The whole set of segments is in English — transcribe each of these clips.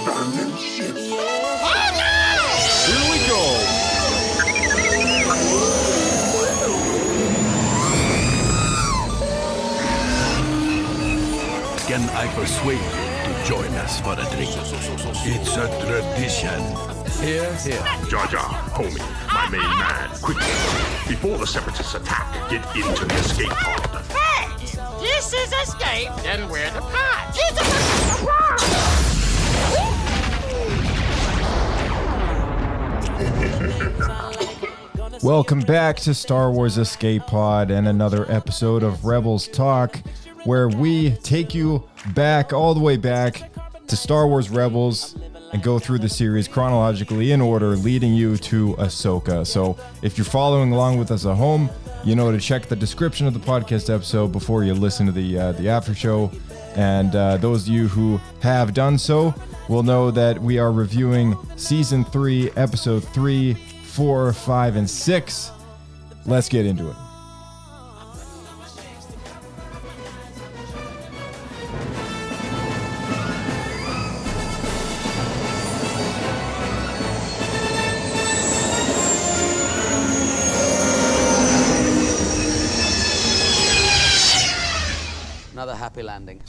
abandoned ship. Oh no! Here we go! Can I persuade you to join us for a drink? It's a tradition. Here, here. Jar Jar, homie, my main man, quickly. Before the Separatists attack, get into the escape pod. Hey! This is escape, and we're the pod. Welcome back to Star Wars Escape Pod and another episode of Rebels Talk, where we take you back, all the way back to Star Wars Rebels and go through the series chronologically in order, leading you to Ahsoka. So if you're following along with us at home, you know to check the description of the podcast episode before you listen to the after show. And those of you who have done so will know that we are reviewing Season 3, Episode 3, 4, 5, and 6. Let's get into it. Another happy landing.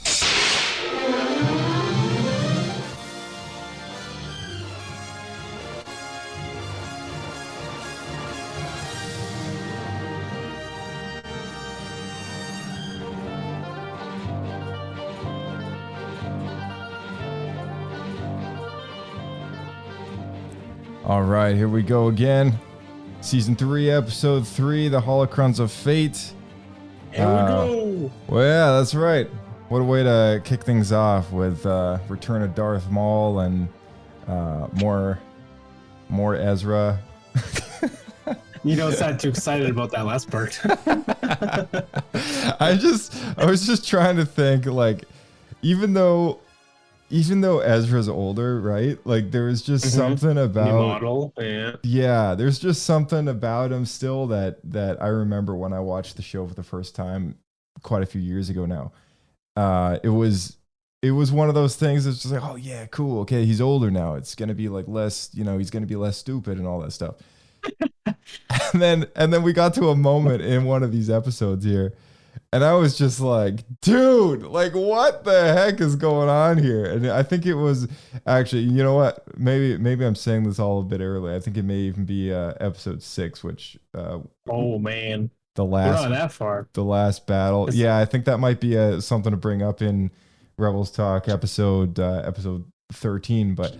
All right, here we go again. Season 3, Episode 3, The Holocrons of Fate. Here we go. Well, yeah, that's right. What a way to kick things off with Return of Darth Maul and more Ezra. You don't sound too excited about that last part. I was just trying to think, like, even though Ezra's older, right? Like, there was just something about New model, yeah. Yeah, there's just something about him still that I remember when I watched the show for the first time quite a few years ago now. It was one of those things that's just like, oh yeah, cool, okay, he's older now. It's gonna be like less, he's gonna be less stupid and all that stuff. and then we got to a moment in one of these episodes here, and I was just like, dude, like, what the heck is going on here? And I think it was actually, you know what? Maybe I'm saying this all a bit early. I think it may even be episode 6, which Oh man, the we're last not that far. the last battle. Yeah, I think that might be something to bring up in Rebels Talk episode 13. But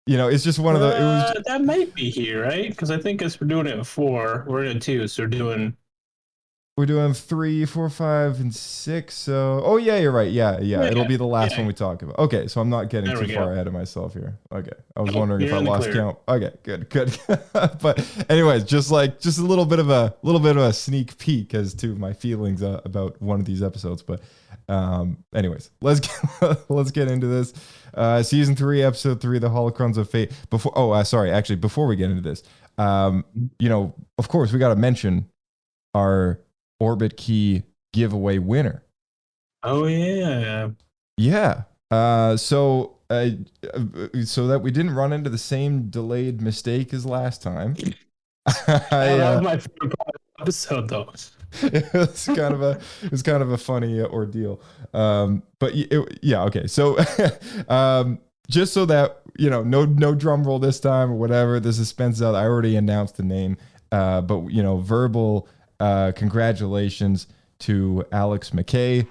it's just one of the. It was That might be here, right? Because I think as we're doing it at 4, we're in 2, so we're doing 3, 4, 5, and 6. So, oh yeah, you're right. Yeah. It'll be the last one we talk about. Okay, so I'm not getting too far ahead of myself here. Okay, I was wondering if I lost count. Okay, good. But anyways, just a little bit of a sneak peek as to my feelings about one of these episodes. But anyways, let's get into this. Season 3, Episode 3, The Holocrons of Fate. Before we get into this, of course we got to mention our Orbit Key giveaway winner. Oh yeah. Yeah. So that we didn't run into the same delayed mistake as last time. That was my favorite part of the episode, though. It was kind of a funny ordeal. Okay. So just so that no drum roll this time or whatever, the suspense out. I already announced the name, but verbal congratulations to Alex McKay.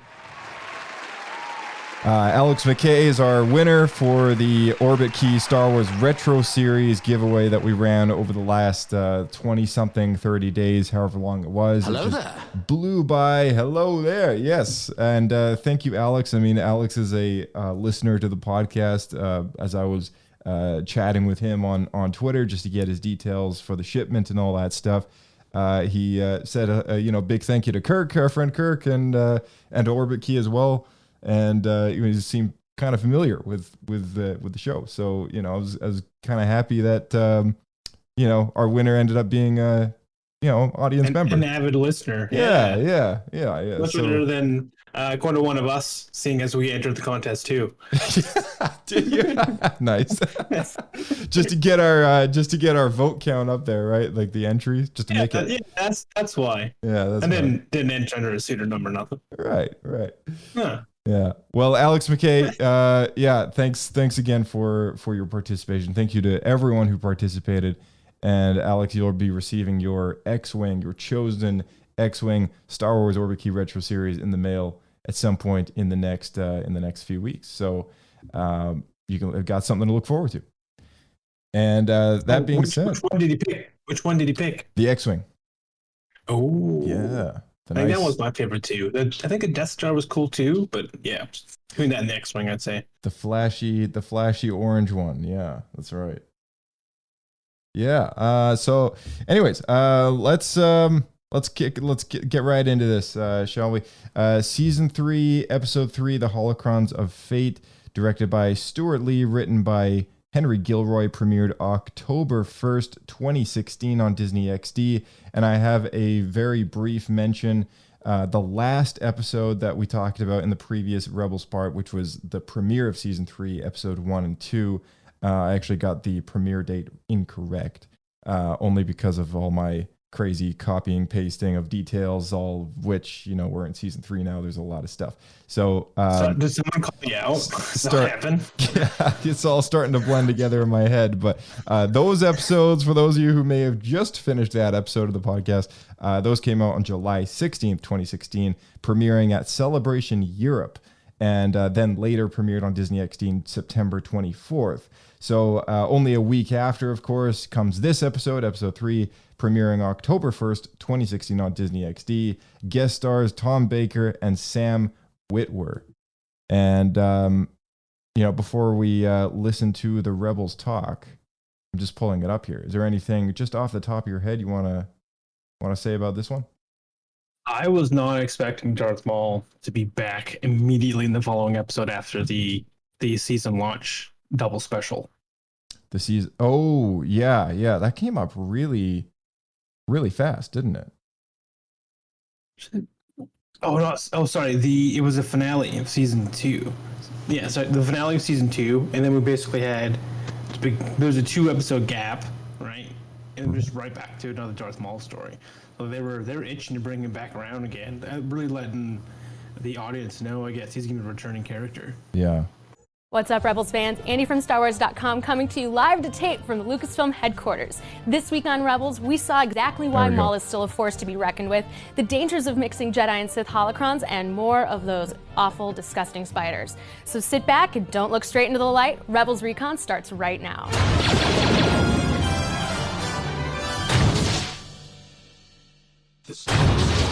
Alex McKay is our winner for the Orbit Key Star Wars Retro Series giveaway that we ran over the last 20-something, 30 days, however long it was. Hello it there. Blew by. Hello there. Yes. And thank you, Alex. I mean, Alex is a listener to the podcast. As I was chatting with him on Twitter just to get his details for the shipment and all that stuff. He said a big thank you to Kirk, our friend Kirk, and to Orbit Key as well. And he seemed kind of familiar with the show. So I was kind of happy that our winner ended up being audience member, an avid listener. Yeah. Much better than Going to one of us, seeing as we entered the contest too. Nice. just to get our vote count up there, right? Like the entries, just to make it. Yeah, that's why. Yeah, that's. And then didn't enter under a pseudo number, nothing. Right. Huh. Yeah. Well, Alex McKay, thanks again for your participation. Thank you to everyone who participated. And Alex, you'll be receiving your X-Wing, your chosen X-Wing Star Wars ORBITKEY Retro Series in the mail at some point in the next few weeks. So you've got something to look forward to. And that being said, which one did he pick? Which one did he pick? The X-Wing. Oh, yeah. I think that was my favorite too. I think a Death Star was cool too, but yeah, between that and the X-Wing, I'd say the flashy orange one. Yeah, that's right. Yeah. So, anyways, let's get right into this, shall we? Season 3, Episode 3, The Holocrons of Fate, directed by Stuart Lee, written by Henry Gilroy, premiered October 1st, 2016 on Disney XD. And I have a very brief mention. The last episode that we talked about in the previous Rebels part, which was the premiere of Season 3, Episode 1 and 2, I actually got the premiere date incorrect, only because of all my crazy copying, pasting of details, all of which, we're in Season 3 now. There's a lot of stuff. So did someone call me out? Yeah, it's all starting to blend together in my head. But those episodes, for those of you who may have just finished that episode of the podcast, those came out on July 16th, 2016, premiering at Celebration Europe, and then later premiered on Disney XD September 24th. So only a week after, of course, comes this episode, Episode 3, premiering October 1st, 2016 on Disney XD. Guest stars Tom Baker and Sam Witwer. And, before we listen to the Rebels talk, I'm just pulling it up here. Is there anything just off the top of your head you want to say about this one? I was not expecting Darth Maul to be back immediately in the following episode after the season launch double special. The season. Oh, yeah. That came up really, really fast, didn't it? Oh no! Oh, sorry. It was a finale of season 2. Yeah, sorry, the finale of season 2, and then we basically had there's a 2-episode gap, right? And just right back to another Darth Maul story. So they were itching to bring him back around again. Really letting the audience know, I guess, he's gonna be a returning character. Yeah. What's up, Rebels fans? Andy from StarWars.com coming to you live to tape from the Lucasfilm headquarters. This week on Rebels, we saw exactly why Maul is still a force to be reckoned with, the dangers of mixing Jedi and Sith holocrons, and more of those awful, disgusting spiders. So sit back and don't look straight into the light. Rebels Recon starts right now.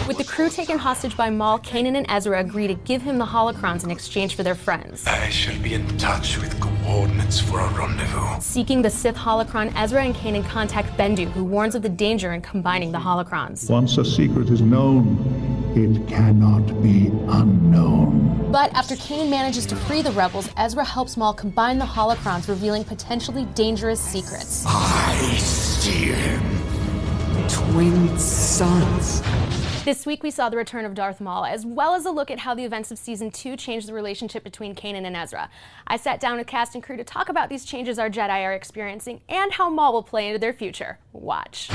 With the crew taken hostage by Maul, Kanan and Ezra agree to give him the holocrons in exchange for their friends. I shall be in touch with coordinates for a rendezvous. Seeking the Sith holocron, Ezra and Kanan contact Bendu, who warns of the danger in combining the holocrons. Once a secret is known, it cannot be unknown. But after Kanan manages to free the rebels, Ezra helps Maul combine the holocrons, revealing potentially dangerous secrets. I see him. Twin sons. This week we saw the return of Darth Maul, as well as a look at how the events of Season 2 changed the relationship between Kanan and Ezra. I sat down with cast and crew to talk about these changes our Jedi are experiencing and how Maul will play into their future. Watch.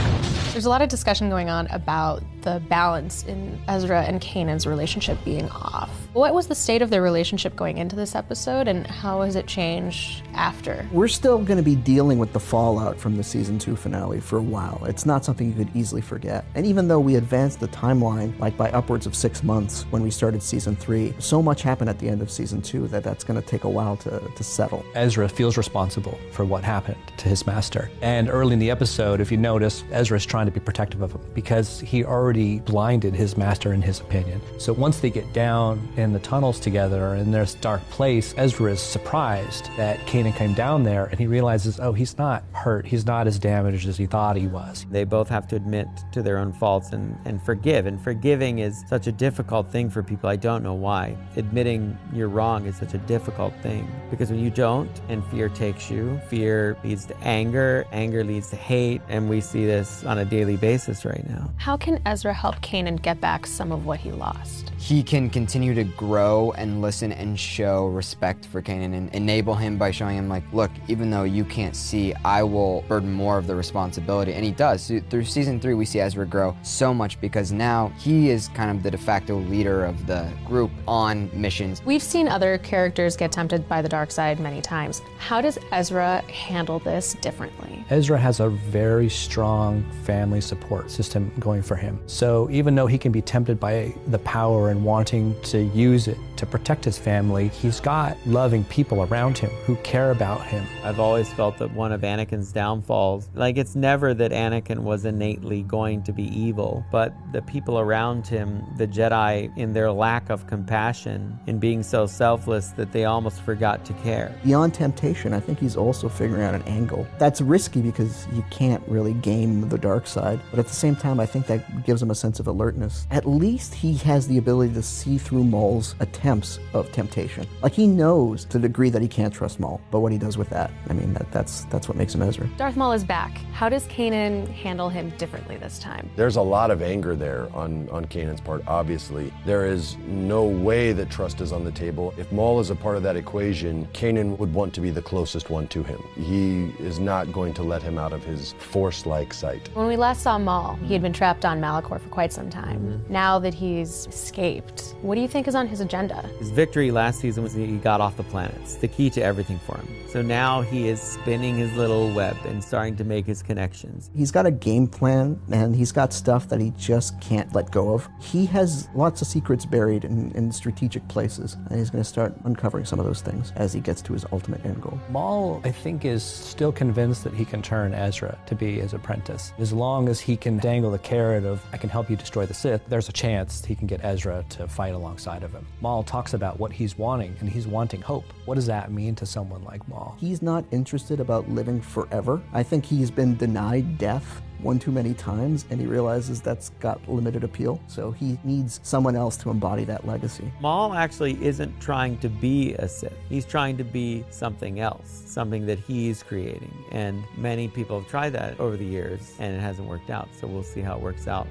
There's a lot of discussion going on about the balance in Ezra and Kanan's relationship being off. What was the state of their relationship going into this episode, and how has it changed after? We're still going to be dealing with the fallout from the Season 2 finale for a while. It's not something you could easily forget. And even though we advanced the timeline like by upwards of 6 months when we started Season 3, so much happened at the end of Season 2 that that's going to take a while to settle. Ezra feels responsible for what happened to his master. And early in the episode, if you notice, Ezra's trying to be protective of him because he already blinded his master in his opinion. So once they get down in the tunnels together in this dark place, Ezra is surprised that Kanan came down there, and he realizes, oh, he's not hurt. He's not as damaged as he thought he was. They both have to admit to their own faults and forgive. And forgiving is such a difficult thing for people. I don't know why. Admitting you're wrong is such a difficult thing, because when you don't and fear takes you, fear leads to anger, anger leads to hate, and we see this on a daily basis right now. How can Ezra help Kanan get back some of what he lost? he can continue to grow and listen and show respect for Kanan and enable him by showing him like, look, even though you can't see, I will burden more of the responsibility. And he does. Through season 3, we see Ezra grow so much because now he is kind of the de facto leader of the group on missions. We've seen other characters get tempted by the dark side many times. How does Ezra handle this differently? Ezra has a very strong family support system going for him. So even though he can be tempted by the power and wanting to use it to protect his family, he's got loving people around him who care about him. I've always felt that one of Anakin's downfalls, like it's never that Anakin was innately going to be evil, but the people around him, the Jedi, in their lack of compassion, in being so selfless that they almost forgot to care. Beyond temptation, I think he's also figuring out an angle. That's risky because you can't really game the dark side, but at the same time, I think that gives him a sense of alertness. At least he has the ability to see through Maul's attempts of temptation. Like, he knows to the degree that he can't trust Maul, but what he does with that, I mean, that's what makes him Ezra. Darth Maul is back. How does Kanan handle him differently this time? There's a lot of anger there on Kanan's part, obviously. There is no way that trust is on the table. If Maul is a part of that equation, Kanan would want to be the closest one to him. He is not going to let him out of his Force-like sight. When we last saw Maul, he had been trapped on Malachor for quite some time. Now that he's escaped, what do you think is on his agenda? His victory last season was he got off the planet. It's the key to everything for him. So now he is spinning his little web and starting to make his connections. He's got a game plan, and he's got stuff that he just can't let go of. He has lots of secrets buried in strategic places, and he's going to start uncovering some of those things as he gets to his ultimate end goal. Maul, I think, is still convinced that he can turn Ezra to be his apprentice. As long as he can dangle the carrot of, I can help you destroy the Sith, there's a chance he can get Ezra to fight alongside of him. Maul talks about what he's wanting, and he's wanting hope. What does that mean to someone like Maul? He's not interested about living forever. I think he's been denied death one too many times, and he realizes that's got limited appeal. So he needs someone else to embody that legacy. Maul actually isn't trying to be a Sith. He's trying to be something else, something that he's creating. And many people have tried that over the years, and it hasn't worked out. So we'll see how it works out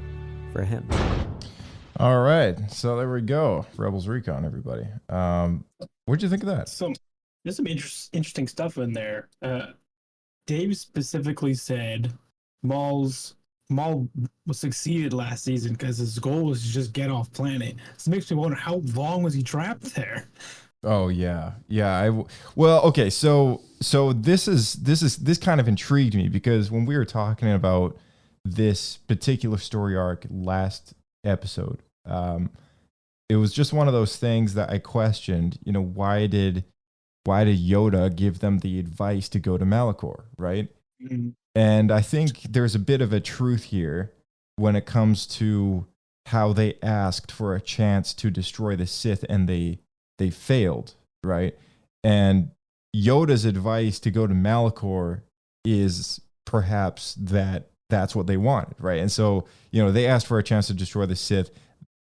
for him. All right, so there we go. Rebels Recon, everybody. What'd you think of that? There's some interesting stuff in there. Dave specifically said Maul was succeeded last season because his goal was to just get off planet. This makes me wonder, how long was he trapped there? Oh yeah. Well, okay. So this kind of intrigued me because when we were talking about this particular story arc last episode, it was just one of those things that I questioned. You know, why did Yoda give them the advice to go to Malachor, right? Mm-hmm. And I think there's a bit of a truth here when it comes to how they asked for a chance to destroy the Sith and they failed, right? And Yoda's advice to go to Malachor is perhaps that's what they wanted, right? And so, you know, they asked for a chance to destroy the Sith.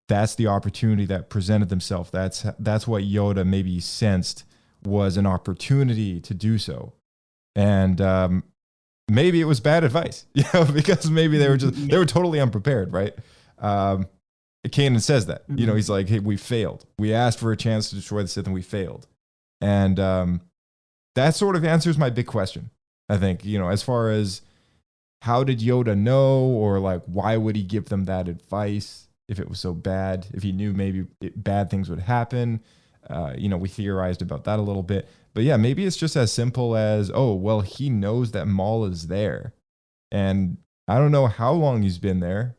That's the opportunity that presented themselves. That's what Yoda maybe sensed was an opportunity to do so. And maybe it was bad advice, you know, because maybe they were totally unprepared, right? Kanan says that, you know, he's like, hey, we failed. We asked for a chance to destroy the Sith and we failed. And that sort of answers my big question, I think, you know, as far as how did Yoda know, or like, why would he give them that advice if it was so bad, if he knew maybe bad things would happen? You know, we theorized about that a little bit. But yeah, maybe it's just as simple as, oh, well, he knows that Maul is there. And I don't know how long he's been there.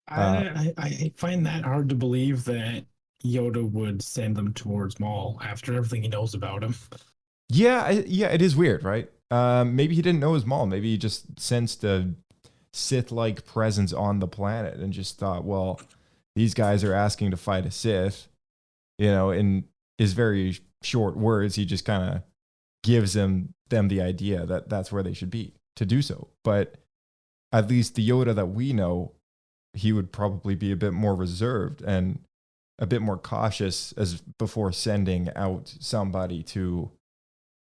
I find that hard to believe that Yoda would send them towards Maul after everything he knows about him. Yeah, it is weird, right? Maybe he didn't know it was Maul. Maybe he just sensed a Sith-like presence on the planet and just thought, well, these guys are asking to fight a Sith. You know, in his very short words, he just kind of gives them the idea that that's where they should be to do so. But at least the Yoda that we know, he would probably be a bit more reserved and a bit more cautious as before sending out somebody to,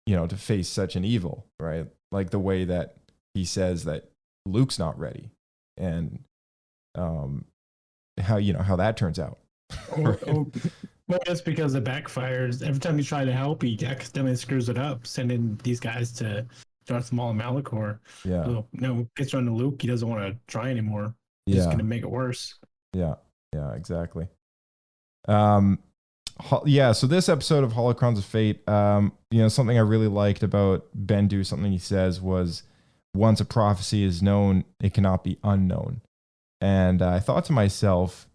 you know, to face such an evil, right? Like the way that he says that Luke's not ready, and how that turns out. Well, that's because it backfires. Every time you try to help, he accidentally screws it up, sending these guys to Darth Maul and Malachor. Yeah. So, gets around to Luke. He doesn't want to try anymore. Yeah. He's going to make it worse. Yeah. Yeah, exactly. So this episode of Holocrons of Fate, something I really liked about Bendu, something he says was, once a prophecy is known, it cannot be unknown. And I thought to myself,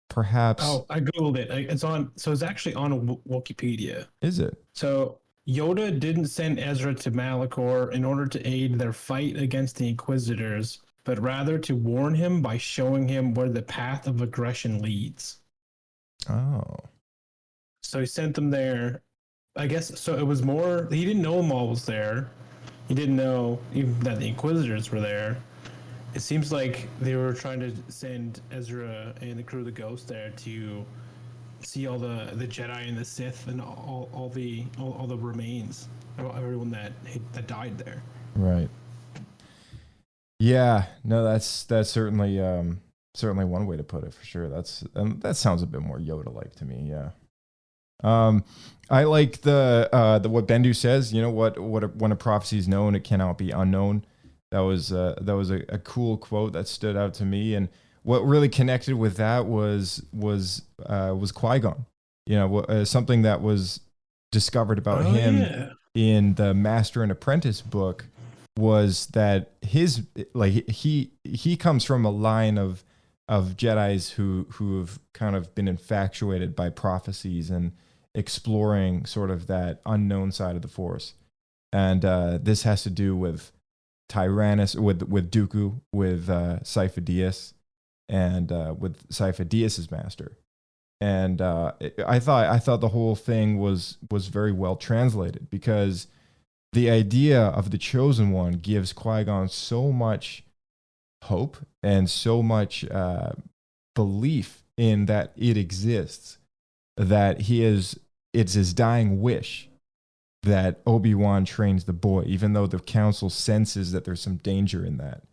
perhaps... Oh, I Googled it. It's actually on Wikipedia. Is it? So Yoda didn't send Ezra to Malachor in order to aid their fight against the Inquisitors, but rather to warn him by showing him where the path of aggression leads. Oh. So he sent them there. I guess, so it was more, he didn't know Maul was there. He didn't know even that the Inquisitors were there. It seems like they were trying to send Ezra and the crew of the Ghost there to see all the Jedi and the Sith and all the remains of everyone that died there. Right. Yeah. No, that's certainly one way to put it for sure. That sounds a bit more Yoda-like to me. Yeah. I like the what Bendu says. When a prophecy is known, it cannot be unknown. That was a cool quote that stood out to me, and what really connected with that was Qui-Gon. Something that was discovered about him in the Master and Apprentice book was that he comes from a line of Jedis who have kind of been infatuated by prophecies and exploring sort of that unknown side of the Force, and this has to do with Tyrannus, with Dooku, with Sifo Dyas, and with Sifo Dyas's master. And I thought the whole thing was very well translated, because the idea of the Chosen One gives Qui-Gon so much hope and so much belief in that it exists, that it's his dying wish that Obi-Wan trains the boy, even though the council senses that there's some danger in that.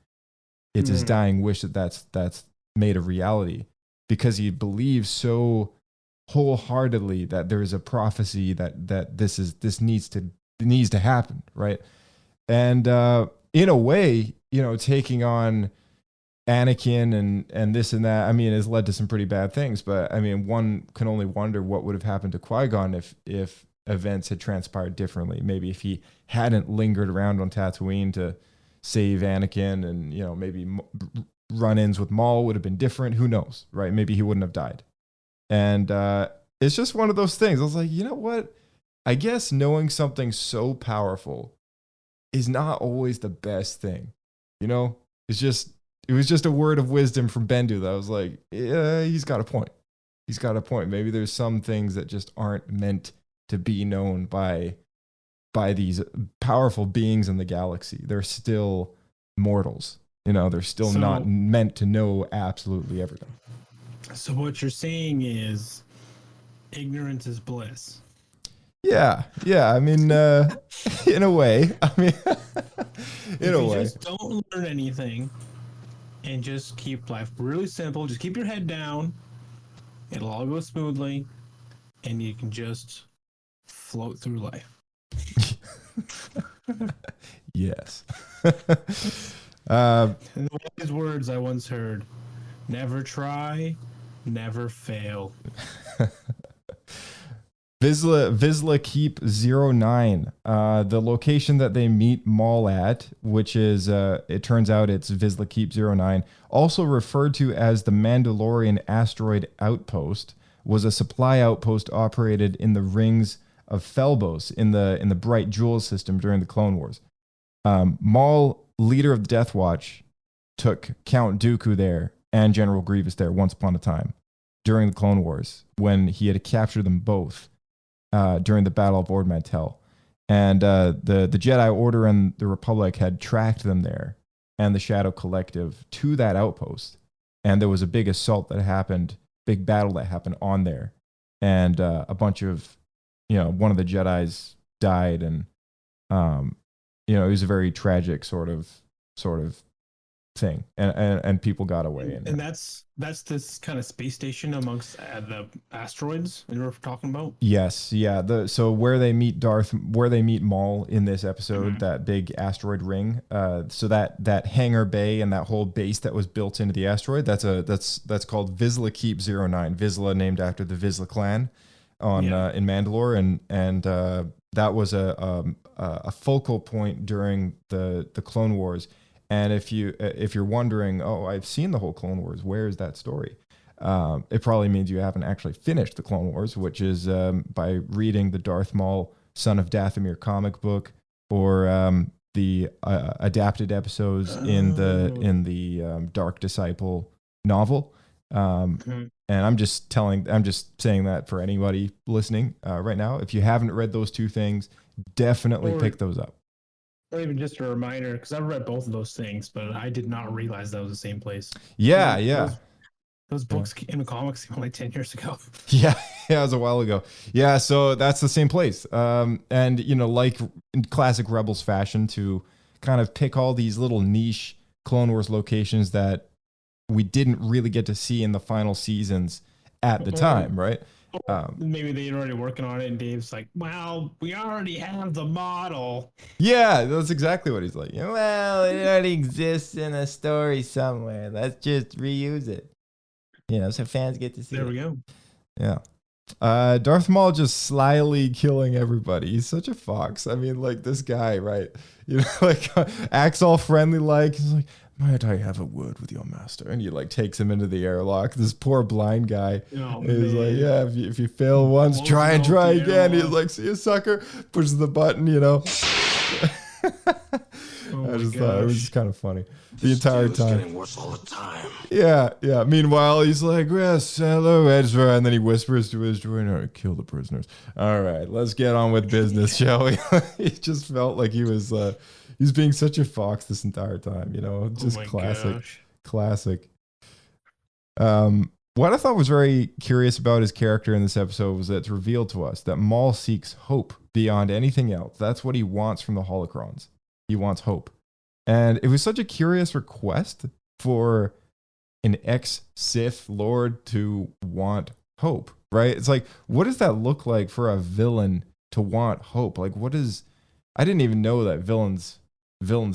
It's his dying wish that's made a reality, because he believes so wholeheartedly that there is a prophecy that this needs to happen, right? And in a way, taking on Anakin and this and that, has led to some pretty bad things. But one can only wonder what would have happened to Qui-Gon if events had transpired differently. Maybe if he hadn't lingered around on Tatooine to save Anakin, and maybe run-ins with Maul would have been different. Who knows, right? Maybe he wouldn't have died. And it's just one of those things. I was like, you know what? I guess knowing something so powerful is not always the best thing. It was just a word of wisdom from Bendu that I was like, yeah, he's got a point. He's got a point. Maybe there's some things that just aren't meant to be known by these powerful beings in the galaxy. They're still mortals. They're still not meant to know absolutely everything. So what you're saying is ignorance is bliss. Yeah. In a way. In a way. Just don't learn anything and just keep life really simple. Just keep your head down. It'll all go smoothly, and you can just float through life. Yes. And wise words I once heard: never try, never fail. Vizsla Keep 09, the location that they meet Maul at, which is, it turns out it's Vizsla Keep 09, also referred to as the Mandalorian Asteroid Outpost, was a supply outpost operated in the rings of Felbos in the Bright Jewel system during the Clone Wars. Maul, leader of the Death Watch, took Count Dooku there and General Grievous there once upon a time during the Clone Wars, when he had captured them both during the Battle of Ord Mantell. And the Jedi Order and the Republic had tracked them there and the Shadow Collective to that outpost. And there was a big assault that happened, big battle that happened on there. And a bunch of, one of the Jedis died, and, it was a very tragic sort of thing, and people got away. And that's this kind of space station amongst the asteroids that we're talking about. Yes, yeah. So where they meet Maul in this episode, that big asteroid ring. So that hangar bay and that whole base that was built into the asteroid, that's called Vizsla Keep 09. Vizsla named after the Vizsla clan in Mandalore, and that was a focal point during the Clone Wars. And if you're wondering, oh, I've seen the whole Clone Wars, where is that story? It probably means you haven't actually finished the Clone Wars, which is by reading the Darth Maul Son of Dathomir comic book, or the adapted episodes in the Dark Disciple novel. And I'm just saying that for anybody listening right now. If you haven't read those two things, definitely pick those up. Or even just a reminder, because I've read both of those things, but I did not realize that was the same place. Yeah. Those books in the comics came like 10 years ago. Yeah, it was a while ago. Yeah, so that's the same place. And, like in classic Rebels fashion, to kind of pick all these little niche Clone Wars locations that we didn't really get to see in the final seasons at the time, right? Maybe they're already working on it, and Dave's like, well, we already have the model. Yeah, that's exactly what he's like. Well, it already exists in a story somewhere. Let's just reuse it. So fans get to see it. There we go. Yeah. Darth Maul just slyly killing everybody. He's such a fox. I mean, like, this guy, right? Like, acts all friendly like. He's like, might I have a word with your master? And he like takes him into the airlock. This poor blind guy is like, yeah, if you fail once, try again. He's like, see you, sucker. Pushes the button, I just thought it was just kind of funny the entire time. Getting worse all the time. Yeah. Meanwhile, he's like, yes, hello, Ezra. And then he whispers to his droid, kill the prisoners. All right, let's get on with business, shall we? He just felt like he was he's being such a fox this entire time, just classic. What I thought was very curious about his character in this episode was that it's revealed to us that Maul seeks hope beyond anything else. That's what he wants from the Holocrons. He wants hope. And it was such a curious request for an ex-Sith Lord to want hope, right? It's like, what does that look like for a villain to want hope? Like, I didn't even know that villains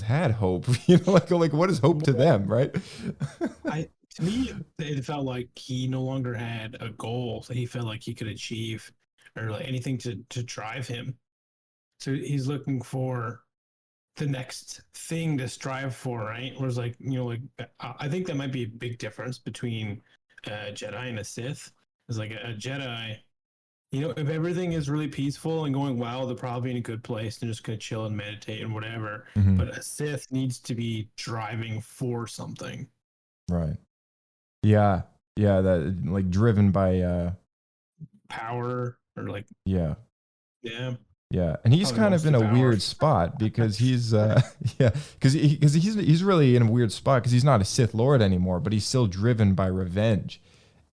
had hope. Like what is hope to them, right? To me, it felt like he no longer had a goal that he felt like he could achieve, or like anything to drive him. So he's looking for the next thing to strive for, right? Whereas I think that might be a big difference between a Jedi and a Sith. It's like a Jedi, if everything is really peaceful and going well, they're probably in a good place. They're just going to chill and meditate and whatever. Mm-hmm. But a Sith needs to be driving for something. Right. Yeah. That like driven by power or like. Yeah. Yeah, and he's kind of in a weird spot because he's because he's really in a weird spot because he's not a Sith Lord anymore, but he's still driven by revenge,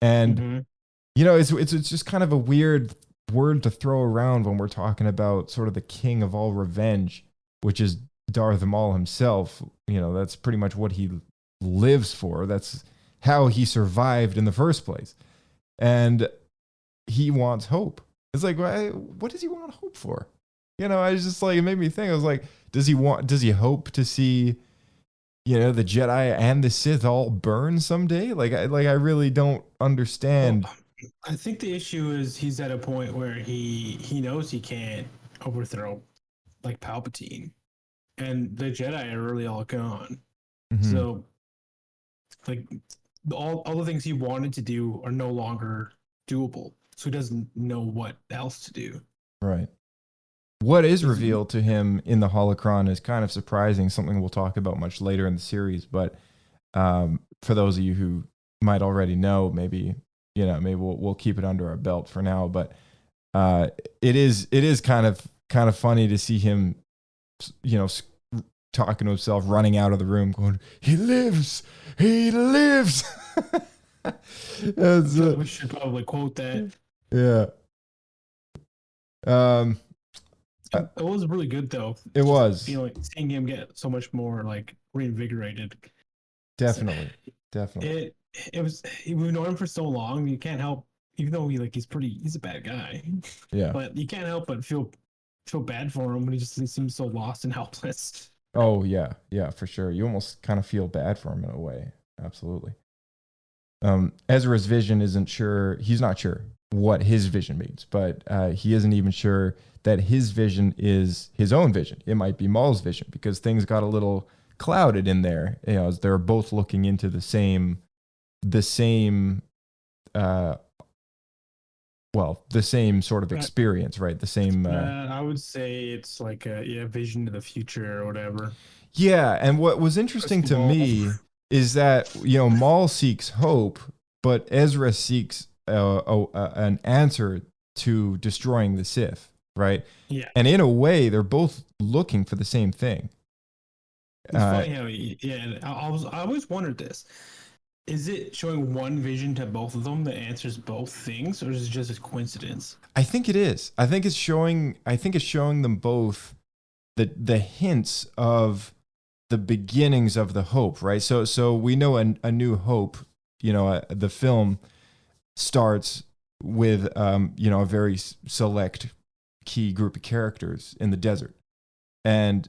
and it's just kind of a weird word to throw around when we're talking about sort of the king of all revenge, which is Darth Maul himself. That's pretty much what he lives for. That's how he survived in the first place, and he wants hope. It's like, what does he want hope for? I was just like, it made me think. I was like, does he hope to see, the Jedi and the Sith all burn someday? Like I really don't understand. Well, I think the issue is he's at a point where he knows he can't overthrow like Palpatine, and the Jedi are really all gone. Mm-hmm. So, like, all the things he wanted to do are no longer doable. So he doesn't know what else to do. Right. What is revealed to him in the Holocron is kind of surprising, something we'll talk about much later in the series. But for those of you who might already know, maybe we'll keep it under our belt for now. But it is kind of funny to see him, talking to himself, running out of the room, going, "He lives, he lives." We should probably quote that. Yeah. It was really good though. It was. Seeing him get so much more like reinvigorated. Definitely. We've known him for so long. You can't help, even though he's a bad guy. Yeah. But you can't help but feel bad for him when he seems so lost and helpless. Oh yeah, for sure. You almost kind of feel bad for him in a way. Absolutely. Ezra's vision isn't sure. He's not sure what his vision means, but he isn't even sure that his vision is his own vision. It might be Maul's vision because things got a little clouded in there. You know, as they're both looking into the same sort of experience, right? The same. I would say it's like a vision to the future or whatever. Yeah, and what was interesting to me is that, you know, Maul seeks hope, but Ezra seeks an answer to destroying the Sith, right? Yeah. And in a way, they're both looking for the same thing. It's funny how and I always wondered this. Is it showing one vision to both of them that answers both things, or is it just a coincidence? I think it is. I think it's showing them both the hints of the beginnings of the hope, right? So we know a New Hope, you know, the film starts with you know, a very select key group of characters in the desert. And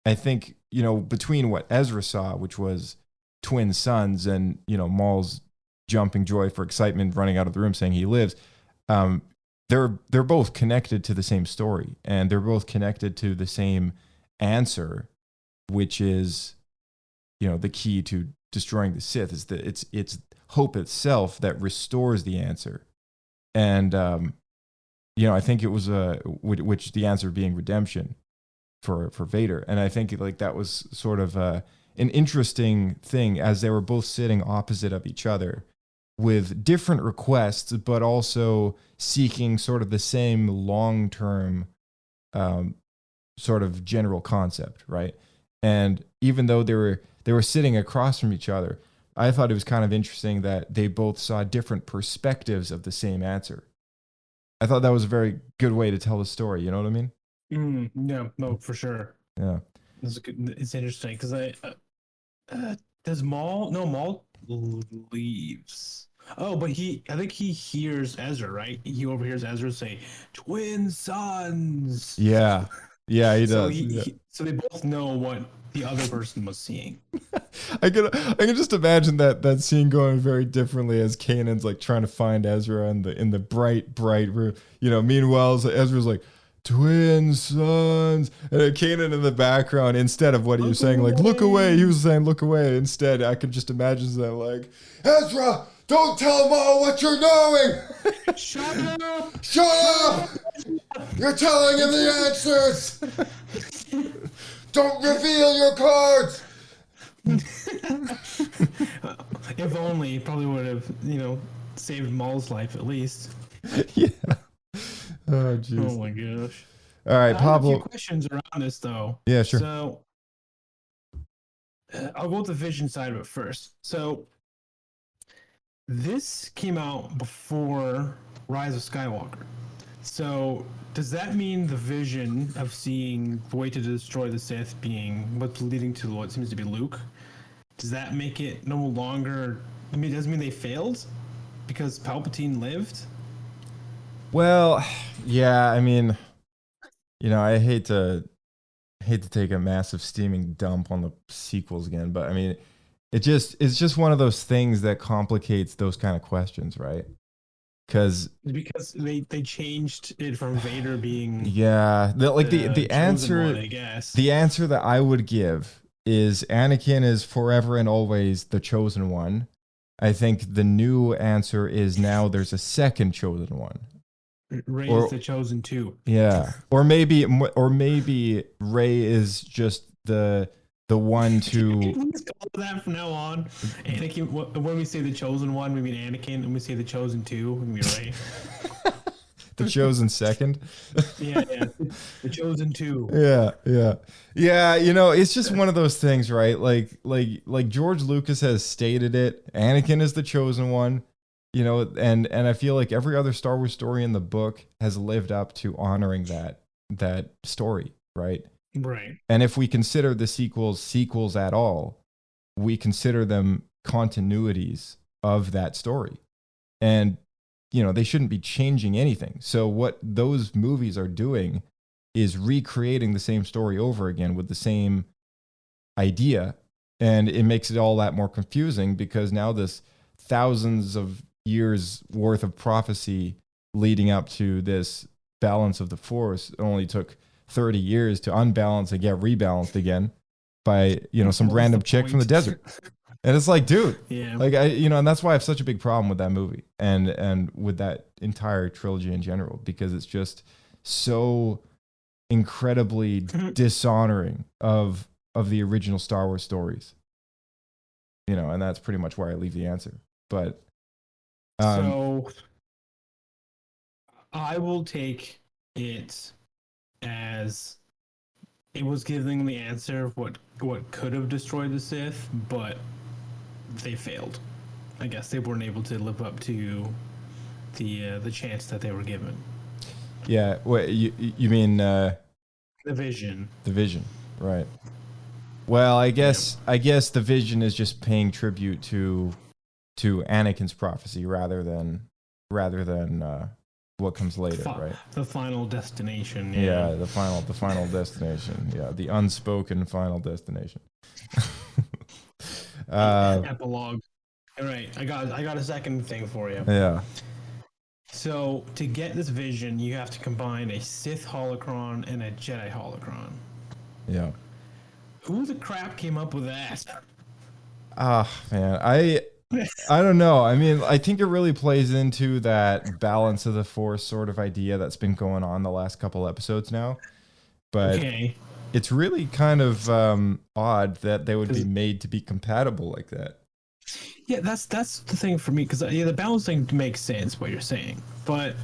I think, you know, between what Ezra saw, which was twin sons, and, you know, Maul's jumping joy for excitement, running out of the room saying he lives, they're both connected to the same story, and they're both connected to the same answer, which is, you know, the key to destroying the Sith is that it's hope itself that restores the answer. And you know, I think it was which the answer being redemption for Vader. And I think like that was sort of an interesting thing, as they were both sitting opposite of each other with different requests, but also seeking sort of the same long-term sort of general concept, right? And even though they were sitting across from each other, I thought it was kind of interesting that they both saw different perspectives of the same answer. I thought that was a very good way to tell the story. You know what I mean? Yeah, no, for sure. Yeah. It's interesting because does Maul? No, Maul leaves. Oh, but I think he hears Ezra, right? He overhears Ezra say, "Twin sons." Yeah, he does. So they both know what the other person was seeing. I can just imagine that scene going very differently as Kanan's like trying to find Ezra in the bright room. You know, meanwhile Ezra's like, "Twin sons," and Kanan in the background, instead of what he was saying, like, "Look away," he was saying, "Look away." Instead, I could just imagine that, like, "Ezra, don't tell Maul what you're doing. Shut up! Shut up! You're telling him the answers. Don't reveal your cards." If only, he probably would have, you know, saved Maul's life at least. Yeah. Oh, jeez. Oh my gosh. All right, Pablo. I have a few questions around this though. Yeah, sure. So I'll go with the vision side of it first. So this came out before Rise of Skywalker. So does that mean the vision of seeing the way to destroy the Sith being what's leading to what seems to be Luke, does that make it no longer? I mean, it doesn't mean they failed because Palpatine lived? Well, yeah, I mean, you know, I hate to take a massive steaming dump on the sequels again, but I mean, it's just one of those things that complicates those kind of questions, right? Because they changed it from Vader being the answer one, I guess. The answer that I would give is Anakin is forever and always the chosen one. I think the new answer is now there's a second chosen one. Rey is the chosen two. Yeah, or maybe Rey is just the one to. Let's call that from now on. Anakin. When we say the chosen one, we mean Anakin. When we say the chosen two, we mean Rey. The chosen second. Yeah, the chosen two. Yeah. You know, it's just one of those things, right? Like George Lucas has stated it. Anakin is the chosen one. You know, and I feel like every other Star Wars story in the book has lived up to honoring that story, right? Right. And if we consider the sequels at all, we consider them continuities of that story. And, you know, they shouldn't be changing anything. So what those movies are doing is recreating the same story over again with the same idea. And it makes it all that more confusing because now this thousands of years worth of prophecy leading up to this balance of the Force only took 30 years to unbalance and get rebalanced again by, you know, some random chick from the desert. And it's like, dude, like and that's why I have such a big problem with that movie and with that entire trilogy in general, because it's just so incredibly dishonoring of the original Star Wars stories, you know, and that's pretty much where I leave the answer. But so I will take it as it was giving the answer of what could have destroyed the Sith, but they failed. I guess they weren't able to live up to the chance that they were given. Yeah, what you mean? The vision. The vision, right? Well, I guess the vision is just paying tribute to Anakin's prophecy rather than what comes later, right? The final destination. Yeah, the final destination. Yeah, the unspoken final destination. Epilogue. All right, I got a second thing for you. Yeah. So to get this vision, you have to combine a Sith holocron and a Jedi holocron. Yeah. Who the crap came up with that? Man, I don't know. I mean, I think it really plays into that balance of the Force sort of idea that's been going on the last couple episodes now. But it's really kind of odd that they would be made to be compatible like that. Yeah, that's the thing for me, because the balance thing makes sense what you're saying, but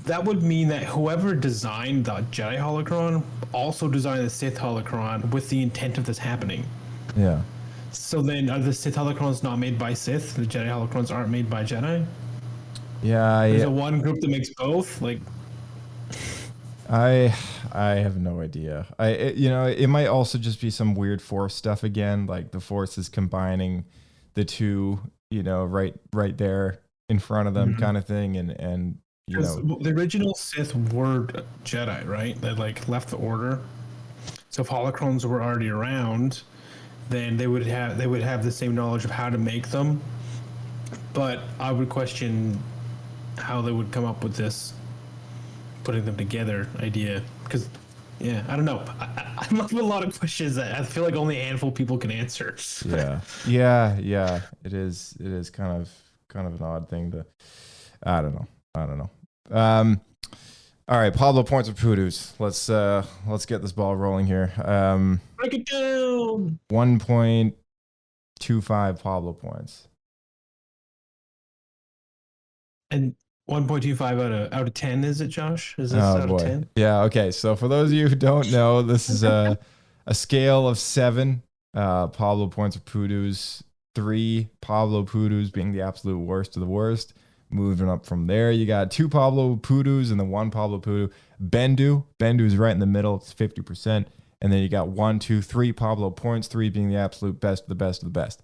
that would mean that whoever designed the Jedi holocron also designed the Sith holocron with the intent of this happening. Yeah. So then, are the Sith holocrons not made by Sith? The Jedi holocrons aren't made by Jedi? Yeah. There's a one group that makes both. Like, I have no idea. It might also just be some weird Force stuff again, like the Force is combining the two, you know, right there in front of them, kind of thing, and you know, the original Sith were Jedi, right? That like left the Order. So if holocrons were already around, then they would have the same knowledge of how to make them. But I would question how they would come up with this putting them together idea, because I don't know. I'm left with a lot of questions that I feel like only a handful of people can answer. Yeah. It is kind of an odd thing to. I don't know. All right, Pablo points or poodoos. Let's get this ball rolling here. Break it down. 1.25 Pablo points. And 1.25 out of 10, is it, Josh? Is this out of 10? Yeah, okay. So for those of you who don't know, this is a scale of 7. Pablo points or poodoos. 3 Pablo poodoos being the absolute worst of the worst. Moving up from there, you got 2 Pablo poodoos and then 1 Pablo poodoo. Bendu's right in the middle. It's 50%. And then you got 1, 2, 3 Pablo points, 3 being the absolute best of the best of the best.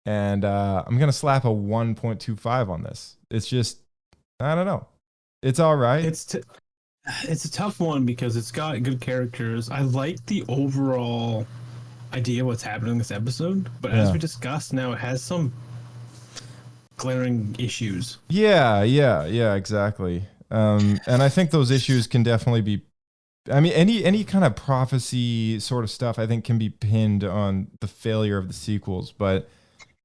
And I'm going to slap a 1.25 on this. It's just, I don't know. It's all right. It's a tough one because it's got good characters. I like the overall idea of what's happening in this episode, but as we discussed, now it has some glaring issues. Yeah, exactly. And I think those issues can definitely be, I mean, any kind of prophecy sort of stuff, I think, can be pinned on the failure of the sequels. But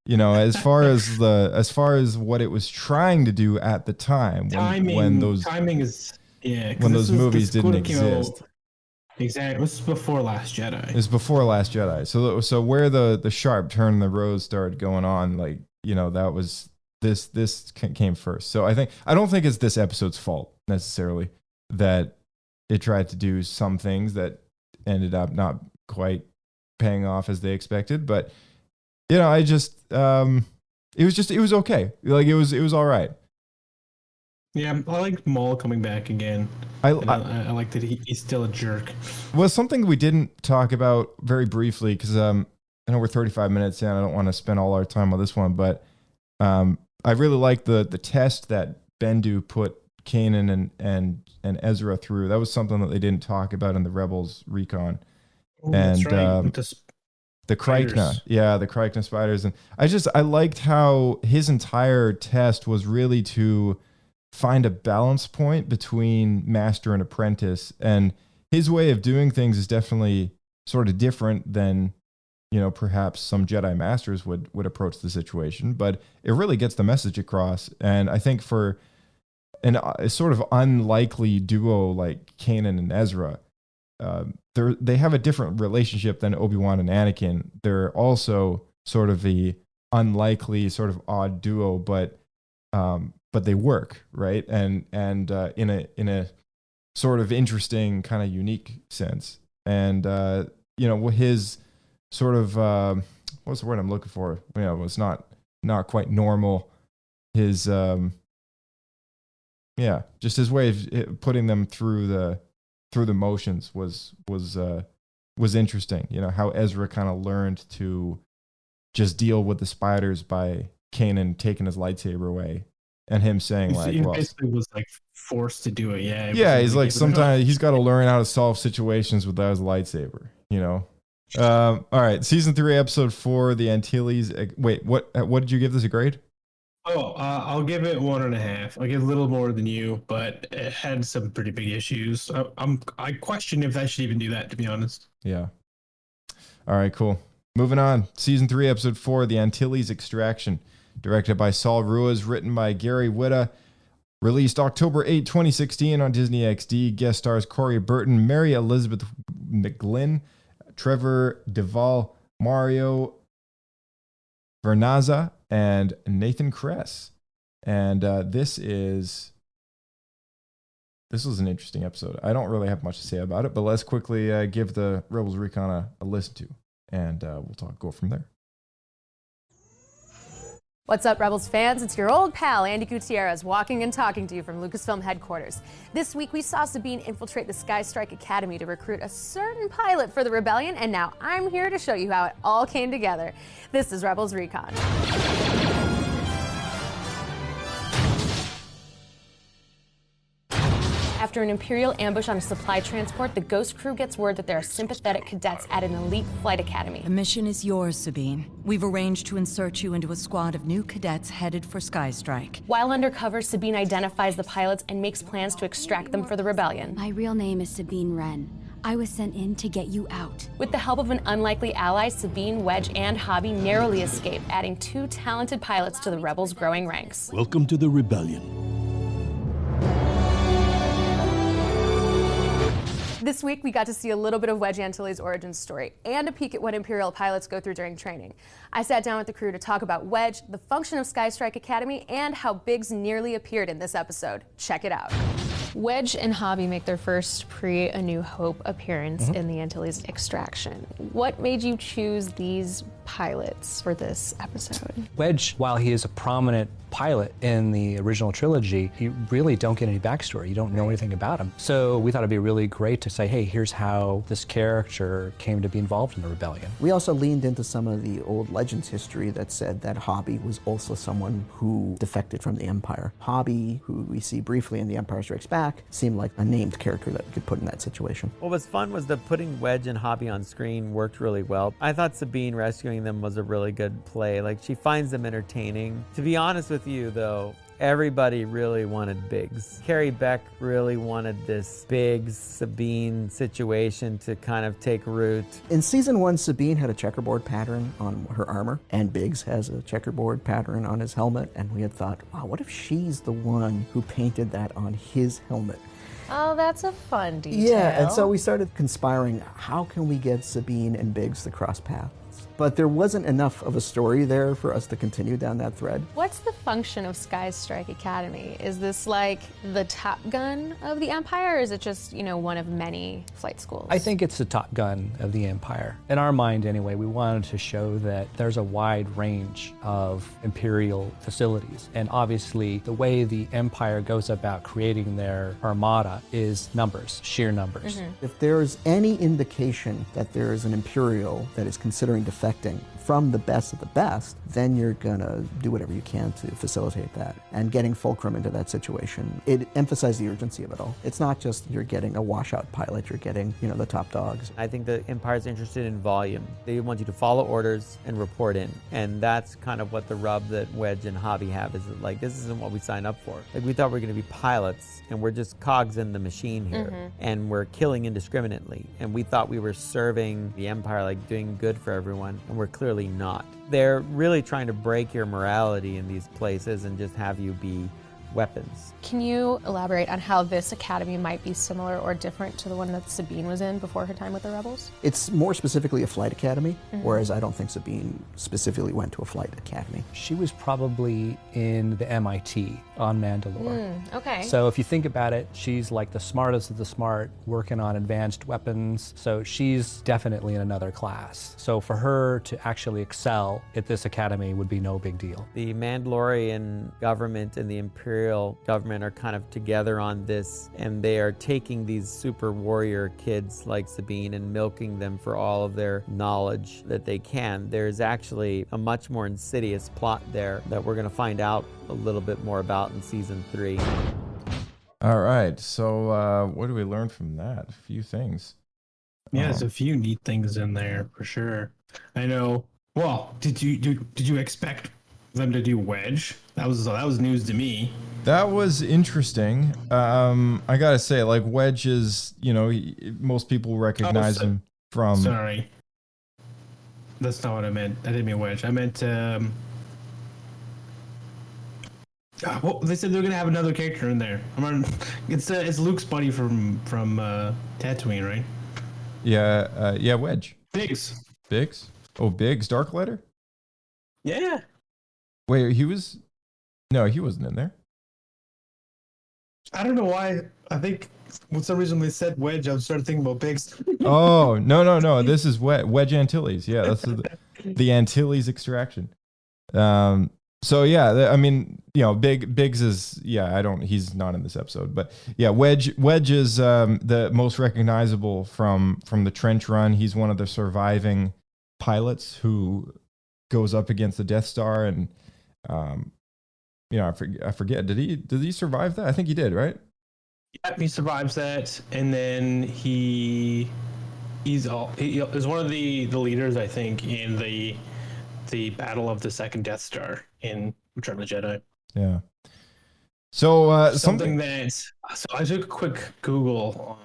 you know, as far as what it was trying to do at the time, when those movies didn't exist. Exactly. This is before Last Jedi. It's before Last Jedi. So where the sharp turn in the road started going on, like, you know, that was this came first. So I don't think it's this episode's fault necessarily that it tried to do some things that ended up not quite paying off as they expected, but you know, I just it was okay. Like it was all right. Yeah, I like Maul coming back again. I like that he's still a jerk. Well, something we didn't talk about very briefly, because I know we're 35 minutes in. I don't want to spend all our time on this one, but I really like the test that Bendu put Kanan and Ezra through. That was something that they didn't talk about in the Rebels recon. Oh, and that's right. With the Krykna, the Krykna spiders, and I liked how his entire test was really to find a balance point between master and apprentice, and his way of doing things is definitely sort of different than, you know, perhaps some Jedi masters would approach the situation, but it really gets the message across. And I think for a sort of unlikely duo like Kanan and Ezra, they have a different relationship than Obi-Wan and Anakin. They're also sort of the unlikely, sort of odd duo, but they work, right? And in a sort of interesting, kind of unique sense. And you know, his sort of what's the word I'm looking for? You know, it's not quite normal. His just his way of putting them through the motions was interesting. You know, how Ezra kind of learned to just deal with the spiders by Kanan taking his lightsaber away, and him saying He basically was like forced to do it. Yeah, he's like, sometimes he's got to learn how to solve situations without his lightsaber, you know. All right, season 3, episode 4, the Antilles. Wait, what did you give this a grade? Oh, I'll give it 1.5. I'll give a little more than you, but it had some pretty big issues. I question if I should even do that, to be honest. Yeah. All right, cool. Moving on. Season 3, episode 4, the Antilles Extraction. Directed by Saul Ruiz, written by Gary Whitta. Released October 8, 2016 on Disney XD. Guest stars Corey Burton, Mary Elizabeth McGlynn, Trevor Duvall, Mario Vernaza, and Nathan Kress. And this was an interesting episode. I don't really have much to say about it, but let's quickly give the Rebels Recon a listen to, and we'll go from there. What's up, Rebels fans? It's your old pal, Andy Gutierrez, walking and talking to you from Lucasfilm headquarters. This week, we saw Sabine infiltrate the Sky Strike Academy to recruit a certain pilot for the rebellion, and now I'm here to show you how it all came together. This is Rebels Recon. After an Imperial ambush on a supply transport, the Ghost crew gets word that there are sympathetic cadets at an elite flight academy. The mission is yours, Sabine. We've arranged to insert you into a squad of new cadets headed for Sky Strike. While undercover, Sabine identifies the pilots and makes plans to extract them for the rebellion. My real name is Sabine Wren. I was sent in to get you out. With the help of an unlikely ally, Sabine, Wedge, and Hobby narrowly escape, adding 2 talented pilots to the Rebels' growing ranks. Welcome to the rebellion. This week, we got to see a little bit of Wedge Antilles' origin story and a peek at what Imperial pilots go through during training. I sat down with the crew to talk about Wedge, the function of Sky Strike Academy, and how Biggs nearly appeared in this episode. Check it out. Wedge and Hobby make their first pre-A New Hope appearance in the Antilles Extraction. What made you choose these pilots for this episode? Wedge, while he is a prominent pilot in the original trilogy, you really don't get any backstory. You don't know anything about him. So we thought it'd be really great to say, hey, here's how this character came to be involved in the rebellion. We also leaned into some of the old Legends history that said that Hobby was also someone who defected from the Empire. Hobby, who we see briefly in The Empire Strikes Back, seemed like a named character that we could put in that situation. What was fun was that putting Wedge and Hobby on screen worked really well. I thought Sabine rescuing them was a really good play. Like, she finds them entertaining. To be honest with you, though, everybody really wanted Biggs. Carrie Beck really wanted this Biggs Sabine situation to kind of take root. In season 1, Sabine had a checkerboard pattern on her armor, and Biggs has a checkerboard pattern on his helmet, and we had thought, wow, what if she's the one who painted that on his helmet? Oh, that's a fun detail. Yeah, and so we started conspiring, how can we get Sabine and Biggs to cross paths? But there wasn't enough of a story there for us to continue down that thread. What's the function of Sky Strike Academy? Is this like the Top Gun of the Empire, or is it just, you know, one of many flight schools? I think it's the Top Gun of the Empire. In our mind, anyway, we wanted to show that there's a wide range of Imperial facilities. And obviously, the way the Empire goes about creating their armada is numbers, sheer numbers. If there's any indication that there is an Imperial that is considering defecting expecting from the best of the best, then you're gonna do whatever you can to facilitate that. And getting Fulcrum into that situation, it emphasized the urgency of it all. It's not just you're getting a washout pilot, you're getting, the top dogs. I think the Empire's interested in volume. They want you to follow orders and report in. And that's kind of what the rub that Wedge and Hobby have, is that, like, this isn't what we signed up for. Like, we thought we were gonna be pilots, and we're just cogs in the machine here. And we're killing indiscriminately. And we thought we were serving the Empire, like doing good for everyone, and we're clearly not. They're really trying to break your morality in these places and just have you be weapons. Can you elaborate on how this academy might be similar or different to the one that Sabine was in before her time with the Rebels? It's more specifically a flight academy, whereas I don't think Sabine specifically went to a flight academy. She was probably in the MIT on Mandalore. Okay. So if you think about it, she's like the smartest of the smart, working on advanced weapons. So she's definitely in another class. So for her to actually excel at this academy would be no big deal. The Mandalorian government and the Imperial government are kind of together on this, and they are taking these super warrior kids like Sabine and milking them for all of their knowledge that they can. There's actually a much more insidious plot there that we're going to find out a little bit more about in season 3. All right. So what do we learn from that? A few things. Yeah, there's a few neat things in there for sure. I know. Well, did you expect them to do Wedge? That was news to me. That was interesting. I gotta say, like, Wedge is, most people recognize him from. Sorry, that's not what I meant. I didn't mean Wedge. I meant. Well, they said they're gonna have another character in there. It's Luke's buddy from Tatooine, right? Yeah, Wedge. Biggs. Biggs? Oh, Biggs, Darklighter? Yeah. Wait, he wasn't in there. I don't know why. I think for some reason they said Wedge, I started thinking about Biggs. Oh, no. This is Wedge Antilles. Yeah, that's the Antilles Extraction. So yeah, I mean, Biggs is, he's not in this episode, but yeah, Wedge is the most recognizable from the trench run. He's one of the surviving pilots who goes up against the Death Star, and I forget. Did he survive that? I think he did, right? Yep, he survives that, and then he is one of the leaders, I think, in the battle of the second Death Star in Return of the Jedi. Yeah. So something that. So I took a quick Google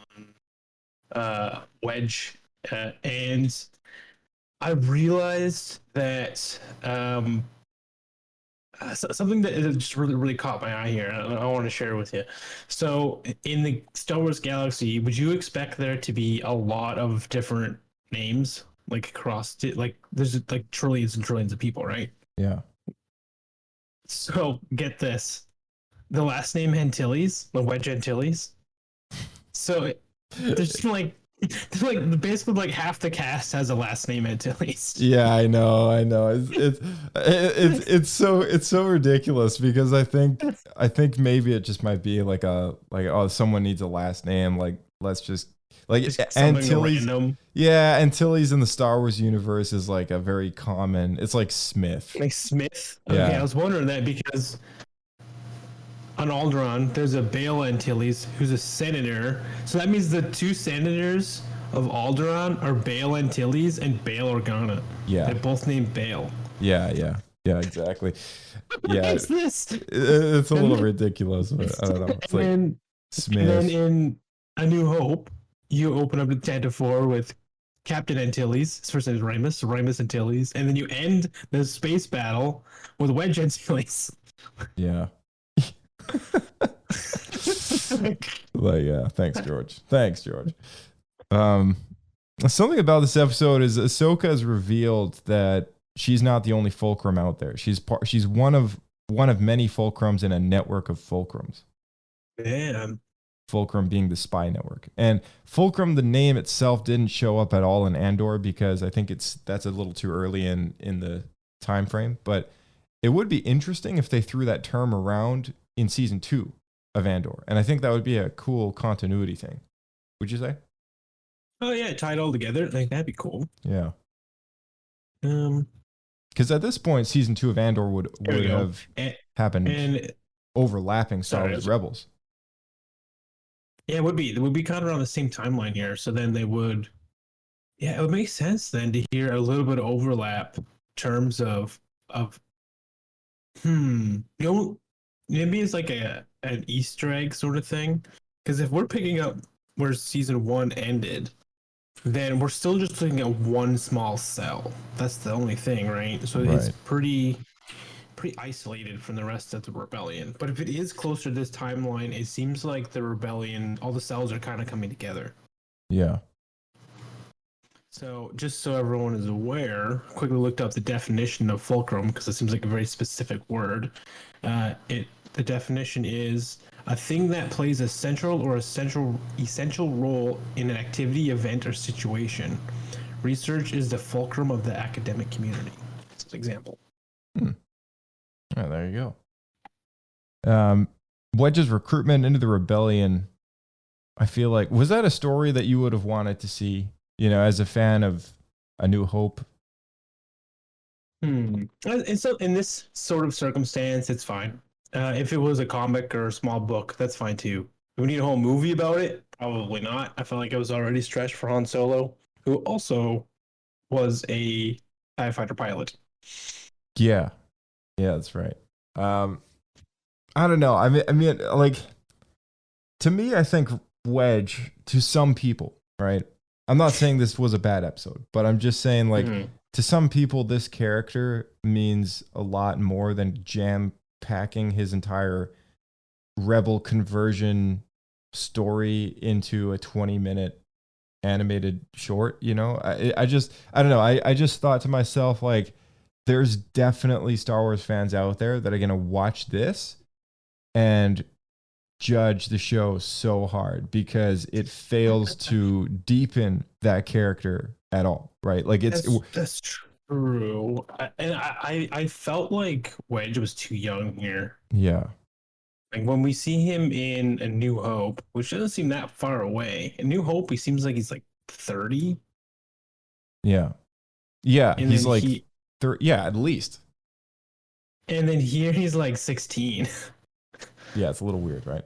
on Wedge, and I realized that something that just really caught my eye here. I want to share with you. So in the Star Wars galaxy, would you expect there to be a lot of different names, like across like there's like trillions and trillions of people, right? Yeah. So get this, the last name Antilles, the Wedge Antilles. So there's basically like half the cast has a last name Antilles. Yeah, I know. It's so ridiculous, because I think maybe it just might be like someone needs a last name, like let's just Antilles. Yeah, Antilles in the Star Wars universe is like a very common. It's like Smith. Like Smith. Okay, yeah. I was wondering that because on Alderaan there's a Bail Antilles who's a senator. So that means the two senators of Alderaan are Bail Antilles and Bail Organa. Yeah. They're both named Bail. Yeah, exactly. Yeah. What is this? It's a little ridiculous, but I don't know. It's like Smith. And then in A New Hope, you open up the Tantive with Captain Antilles. His first name is Remus Antilles, and then you end the space battle with Wedge Antilles. Yeah. Thanks, George. Something about this episode is Ahsoka has revealed that she's not the only Fulcrum out there. She's one of many Fulcrums in a network of Fulcrums. Damn. Fulcrum being the spy network. And Fulcrum, the name itself, didn't show up at all in Andor, because I think that's a little too early in the time frame. But it would be interesting if they threw that term around in season 2 of Andor. And I think that would be a cool continuity thing. Would you say? Oh yeah, tie it all together. Like, that'd be cool. Yeah. Because at this point, season 2 of Andor would have happened overlapping Star Wars Rebels. Yeah, it would be. It would be kind of around the same timeline here. So then they would. Yeah, it would make sense then to hear a little bit of overlap in terms of you know, maybe it's like an Easter egg sort of thing. Because if we're picking up where season 1 ended, then we're still just looking at one small cell. That's the only thing, right? So it's pretty isolated from the rest of the rebellion. But if it is closer to this timeline, it seems like the rebellion, all the cells are kind of coming together. Yeah. So just so everyone is aware, quickly looked up the definition of fulcrum because it seems like a very specific word. The definition is a thing that plays a central or essential role in an activity, event, or situation. Research is the fulcrum of the academic community. That's an example. Oh, there you go. Wedge's recruitment into the rebellion, I feel like, was that a story that you would have wanted to see, you know, as a fan of A New Hope? And so in this sort of circumstance, it's fine. If it was a comic or a small book, that's fine too. Do we need a whole movie about it? Probably not. I felt like it was already stretched for Han Solo, who also was a TIE fighter pilot. Yeah. Yeah, that's right. I don't know. I mean, like, to me, I think Wedge, to some people, right? I'm not saying this was a bad episode, but I'm just saying, like, to some people, this character means a lot more than jam-packing his entire rebel conversion story into a 20-minute animated short, you know? I don't know. I just thought to myself, like, there's definitely Star Wars fans out there that are going to watch this and judge the show so hard because it fails to deepen that character at all, right? Like that's true. I felt like Wedge was too young here. Yeah. Like when we see him in A New Hope, which doesn't seem that far away. In New Hope, he seems like he's like 30. Yeah. Yeah, And he's then like yeah, at least. And then here he's like 16. Yeah, it's a little weird, right?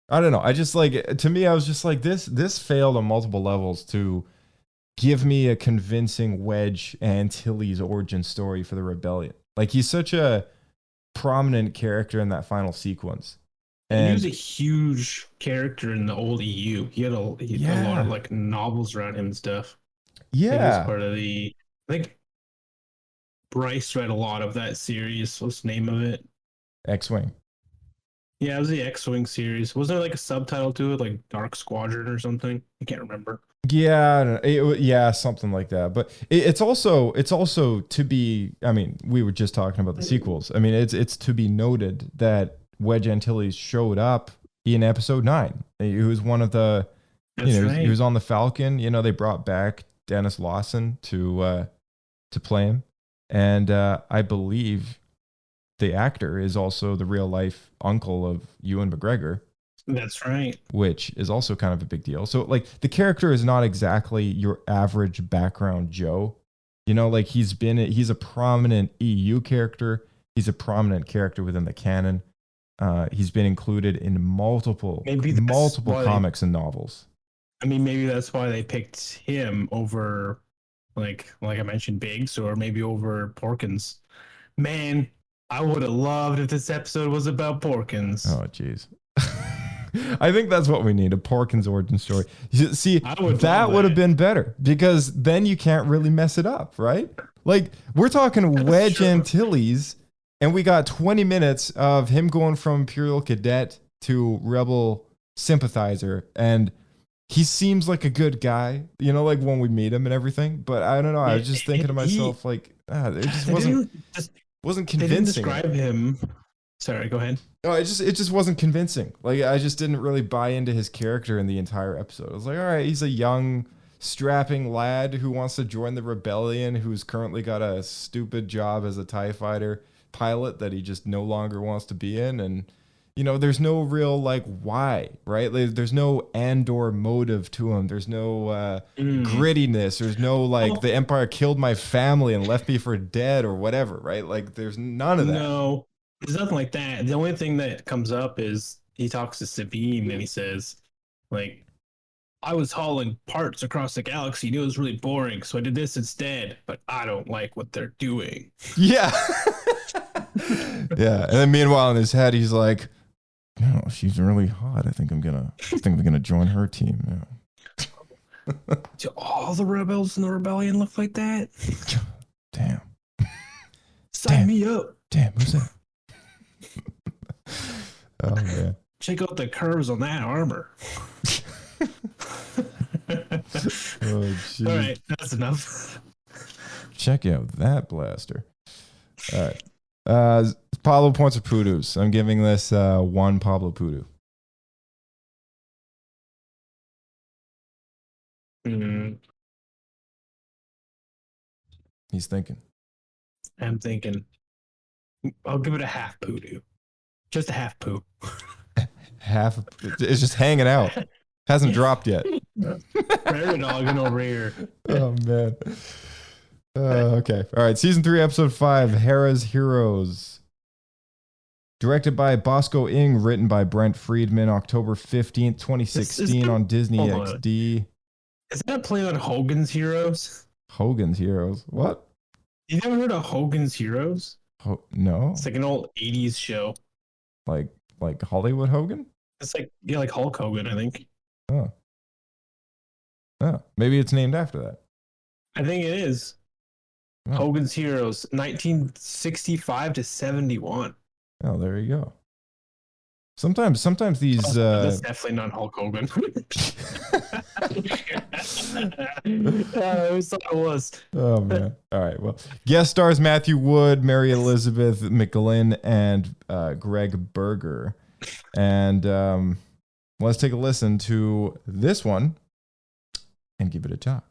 I don't know. I just like, to me, I was just like, this failed on multiple levels to give me a convincing Wedge Antilles origin story for the rebellion. Like, he's such a prominent character in that final sequence. And he was a huge character in the old EU. He had a lot of like novels around him and stuff. Yeah. He was part of I think Bryce read a lot of that series. What's the name of it? X-Wing. Yeah, it was the X-Wing series. Wasn't there like a subtitle to it, like Dark Squadron or something? I can't remember. Yeah, yeah, something like that. But it's also to be. I mean, we were just talking about the sequels. I mean, it's to be noted that Wedge Antilles showed up in Episode 9. He was one of the. He was on the Falcon. You know, they brought back Dennis Lawson to play him, and I believe the actor is also the real life uncle of Ewan McGregor. That's right. Which is also kind of a big deal. So like the character is not exactly your average background Joe. You know, like he's a prominent EU character. He's a prominent character within the canon. He's been included in multiple comics and novels. I mean, maybe that's why they picked him over like I mentioned Biggs, or maybe over Porkins. Man, I would have loved if this episode was about Porkins. Oh, jeez. I think that's what we need, a Porkins origin story. See, that would have been better because then you can't really mess it up, right? Like, we're talking Wedge Antilles, and we got 20 minutes of him going from Imperial Cadet to Rebel sympathizer, and he seems like a good guy, you know, like when we meet him and everything. But I don't know. I was just thinking to myself, like, it just wasn't convincing. They didn't describe him. Sorry, go ahead. No, it just wasn't convincing. Like, I just didn't really buy into his character in the entire episode. I was like, all right, he's a young, strapping lad who wants to join the rebellion, who's currently got a stupid job as a TIE fighter pilot that he just no longer wants to be in. And, you know, there's no real like why, right? Like, there's no Andor motive to him. There's no grittiness. There's no like the Empire killed my family and left me for dead or whatever, right? Like there's none of that. No, there's nothing like that. The only thing that comes up is he talks to Sabine and he says, like, I was hauling parts across the galaxy and it was really boring, so I did this instead, but I don't like what they're doing. Yeah. Yeah. And then meanwhile in his head he's like, no, she's really hot. I think I'm gonna join her team. Yeah. Do all the rebels in the rebellion look like that? Damn. Sign me up. Damn, who's that? Oh man. Check out the curves on that armor. Oh, geez. All right, that's enough. Check out that blaster. All right. Pablo points or Poodoos. I'm giving this 1 Pablo Poodoo. He's thinking. I'm thinking. I'll give it a half Poodoo. Just a half poo. Half. It's just hanging out. Hasn't dropped yet. Prairie dogging over here. Oh man. Okay. All right. Season 3, episode 5, Hera's Heroes. Directed by Bosco Ing, written by Brent Friedman, October 15th, 2016 on Disney XD. Is that a play on Hogan's Heroes? Hogan's Heroes. What? You never heard of Hogan's Heroes? No. It's like an old 80s show. Like Hollywood Hogan? It's like, yeah, like Hulk Hogan, I think. Oh. Oh. Maybe it's named after that. I think it is. Oh. Hogan's Heroes, 1965 to 71. Oh, there you go. Sometimes these that's definitely not Hulk Hogan. I always thought it was. Oh man. All right. Well, guest stars Matthew Wood, Mary Elizabeth McGlynn, and Greg Berger. And let's take a listen to this one and give it a talk.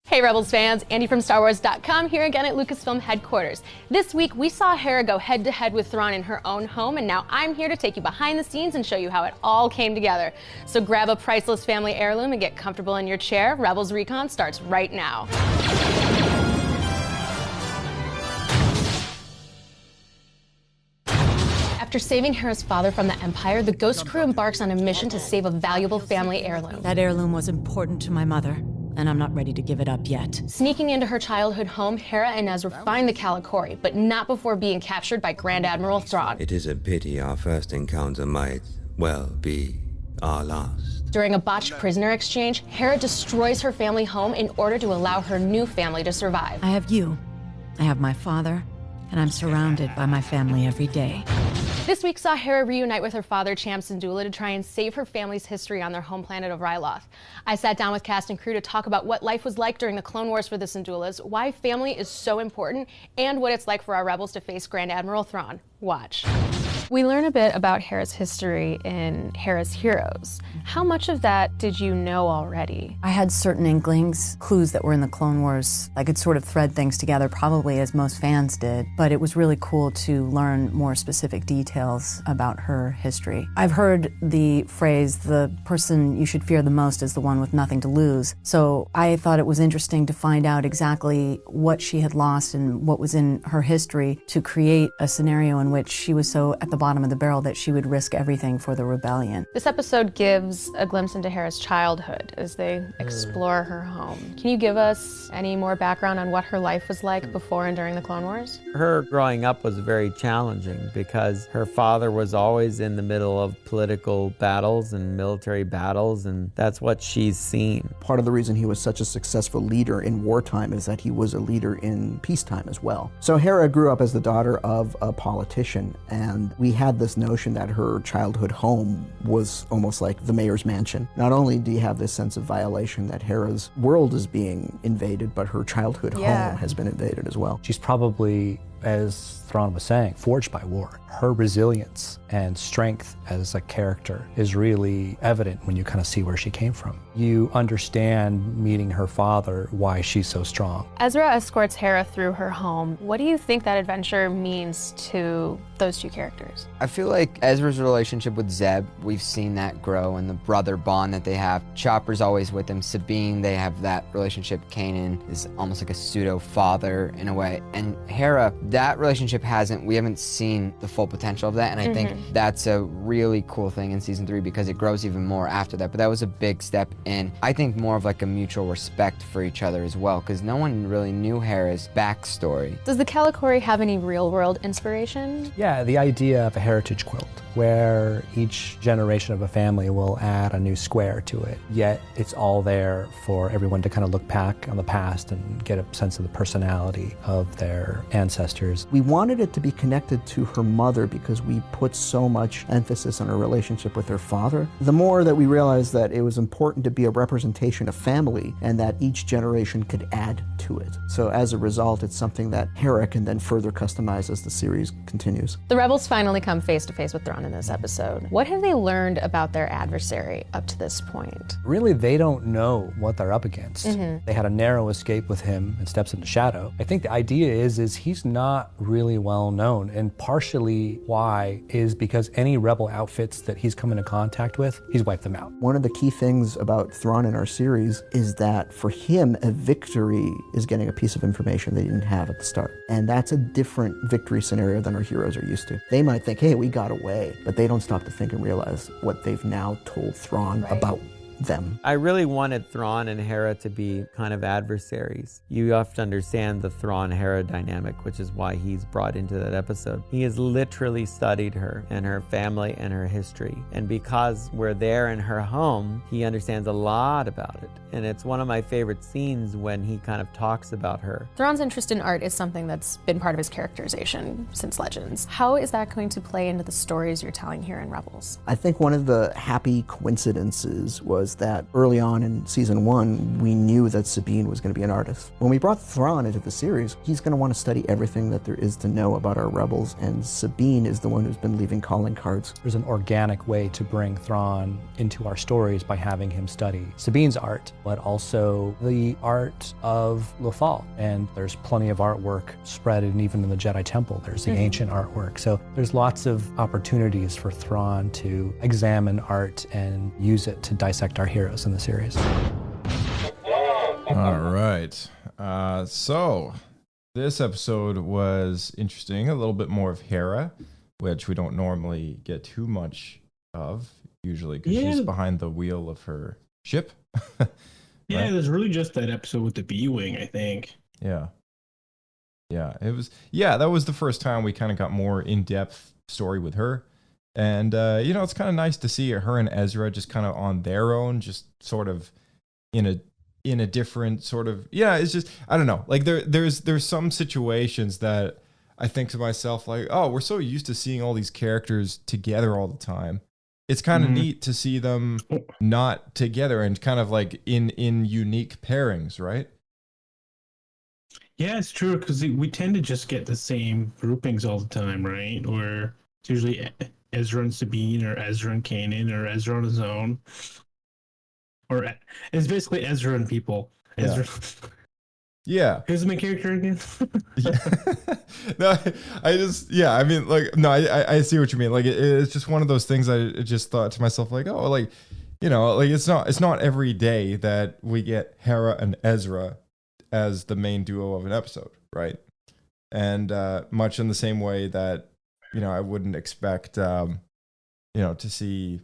Hey Rebels fans, Andy from StarWars.com here again at Lucasfilm headquarters. This week we saw Hera go head to head with Thrawn in her own home, and now I'm here to take you behind the scenes and show you how it all came together. So grab a priceless family heirloom and get comfortable in your chair. Rebels Recon starts right now. After saving Hera's father from the Empire, the Ghost Crew embarks on a mission to save a valuable family heirloom. That heirloom was important to my mother, and I'm not ready to give it up yet. Sneaking into her childhood home, Hera and Ezra find the Calicori, but not before being captured by Grand Admiral Thrawn. It is a pity our first encounter might, well, be our last. During a botched prisoner exchange, Hera destroys her family home in order to allow her new family to survive. I have you. I have my father, and I'm surrounded by my family every day. This week saw Hera reunite with her father, Cham Syndulla, to try and save her family's history on their home planet of Ryloth. I sat down with cast and crew to talk about what life was like during the Clone Wars for the Syndullas, why family is so important, and what it's like for our rebels to face Grand Admiral Thrawn. Watch. We learn a bit about Hera's history in Hera's Heroes. How much of that did you know already? I had certain inklings, clues that were in the Clone Wars. I could sort of thread things together, probably as most fans did, but it was really cool to learn more specific details about her history. I've heard the phrase, the person you should fear the most is the one with nothing to lose. So I thought it was interesting to find out exactly what she had lost and what was in her history to create a scenario in which she was so at the bottom of the barrel that she would risk everything for the rebellion. This episode gives a glimpse into Hera's childhood as they explore her home. Can you give us any more background on what her life was like before and during the Clone Wars? Her growing up was very challenging because her father was always in the middle of political battles and military battles, and that's what she's seen. Part of the reason he was such a successful leader in wartime is that he was a leader in peacetime as well. So Hera grew up as the daughter of a politician, and we had this notion that her childhood home was almost like the mayor's mansion. Not only do you have this sense of violation that Hera's world is being invaded, but her childhood home has been invaded as well. She's probably as Thrawn was saying, forged by war. Her resilience and strength as a character is really evident when you kind of see where she came from. You understand meeting her father, why she's so strong. Ezra escorts Hera through her home. What do you think that adventure means to those two characters? I feel like Ezra's relationship with Zeb, we've seen that grow and the brother bond that they have. Chopper's always with him. Sabine, they have that relationship. Kanan is almost like a pseudo father in a way. And Hera, that relationship we haven't seen the full potential of that. And I think that's a really cool thing in season 3 because it grows even more after that. But that was a big step in, I think, more of like a mutual respect for each other as well, because no one really knew Hera's backstory. Does the Calicori have any real-world inspiration? Yeah, the idea of a heritage quilt, where each generation of a family will add a new square to it, yet it's all there for everyone to kind of look back on the past and get a sense of the personality of their ancestors. We wanted it to be connected to her mother because we put so much emphasis on her relationship with her father. The more that we realized that it was important to be a representation of family and that each generation could add to it. So as a result, it's something that Hera can then further customize as the series continues. The rebels finally come face to face with Thrawn in this episode. What have they learned about their adversary up to this point? Really, they don't know what they're up against. They had a narrow escape with him and steps into shadow. I think the idea is he's not really well known, and partially why is because any rebel outfits that he's come into contact with, he's wiped them out. One of the key things about Thrawn in our series is that for him, a victory is getting a piece of information they didn't have at the start. And that's a different victory scenario than our heroes are used to. They might think, hey, we got away, but they don't stop to think and realize what they've now told Thrawn about them. I really wanted Thrawn and Hera to be kind of adversaries. You have to understand the Thrawn-Hera dynamic, which is why he's brought into that episode. He has literally studied her and her family and her history. And because we're there in her home, he understands a lot about it. And it's one of my favorite scenes when he kind of talks about her. Thrawn's interest in art is something that's been part of his characterization since Legends. How is that going to play into the stories you're telling here in Rebels? I think one of the happy coincidences was that early on in season 1, we knew that Sabine was going to be an artist. When we brought Thrawn into the series, he's going to want to study everything that there is to know about our rebels, and Sabine is the one who's been leaving calling cards. There's an organic way to bring Thrawn into our stories by having him study Sabine's art, but also the art of Lothal. And there's plenty of artwork spread, and even in the Jedi Temple, there's the ancient artwork. So there's lots of opportunities for Thrawn to examine art and use it to dissect our heroes in the series. All right. So this episode was interesting. A little bit more of Hera, which we don't normally get too much of, usually, because she's behind the wheel of her ship. Yeah, Right? there's really just that episode with the B-Wing, I think. Yeah. Yeah, it was. Yeah, that was the first time we kind of got more in-depth story with her. And, it's kind of nice to see her and Ezra just kind of on their own, just sort of in a different sort of, it's just, I don't know. Like there's some situations that I think to myself, like, oh, we're so used to seeing all these characters together all the time. It's kind of neat to see them not together and kind of like in unique pairings, right? Yeah, it's true, because we tend to just get the same groupings all the time, right? Or it's usually Ezra and Sabine, or Ezra and Kanan, or Ezra on his own. Or it's basically Ezra and people. Ezra. Yeah. Who's the main character again? No, I see what you mean. Like it's just one of those things I just thought to myself, like, oh, like, like it's not every day that we get Hera and Ezra as the main duo of an episode, right? And much in the same way that, I wouldn't expect, to see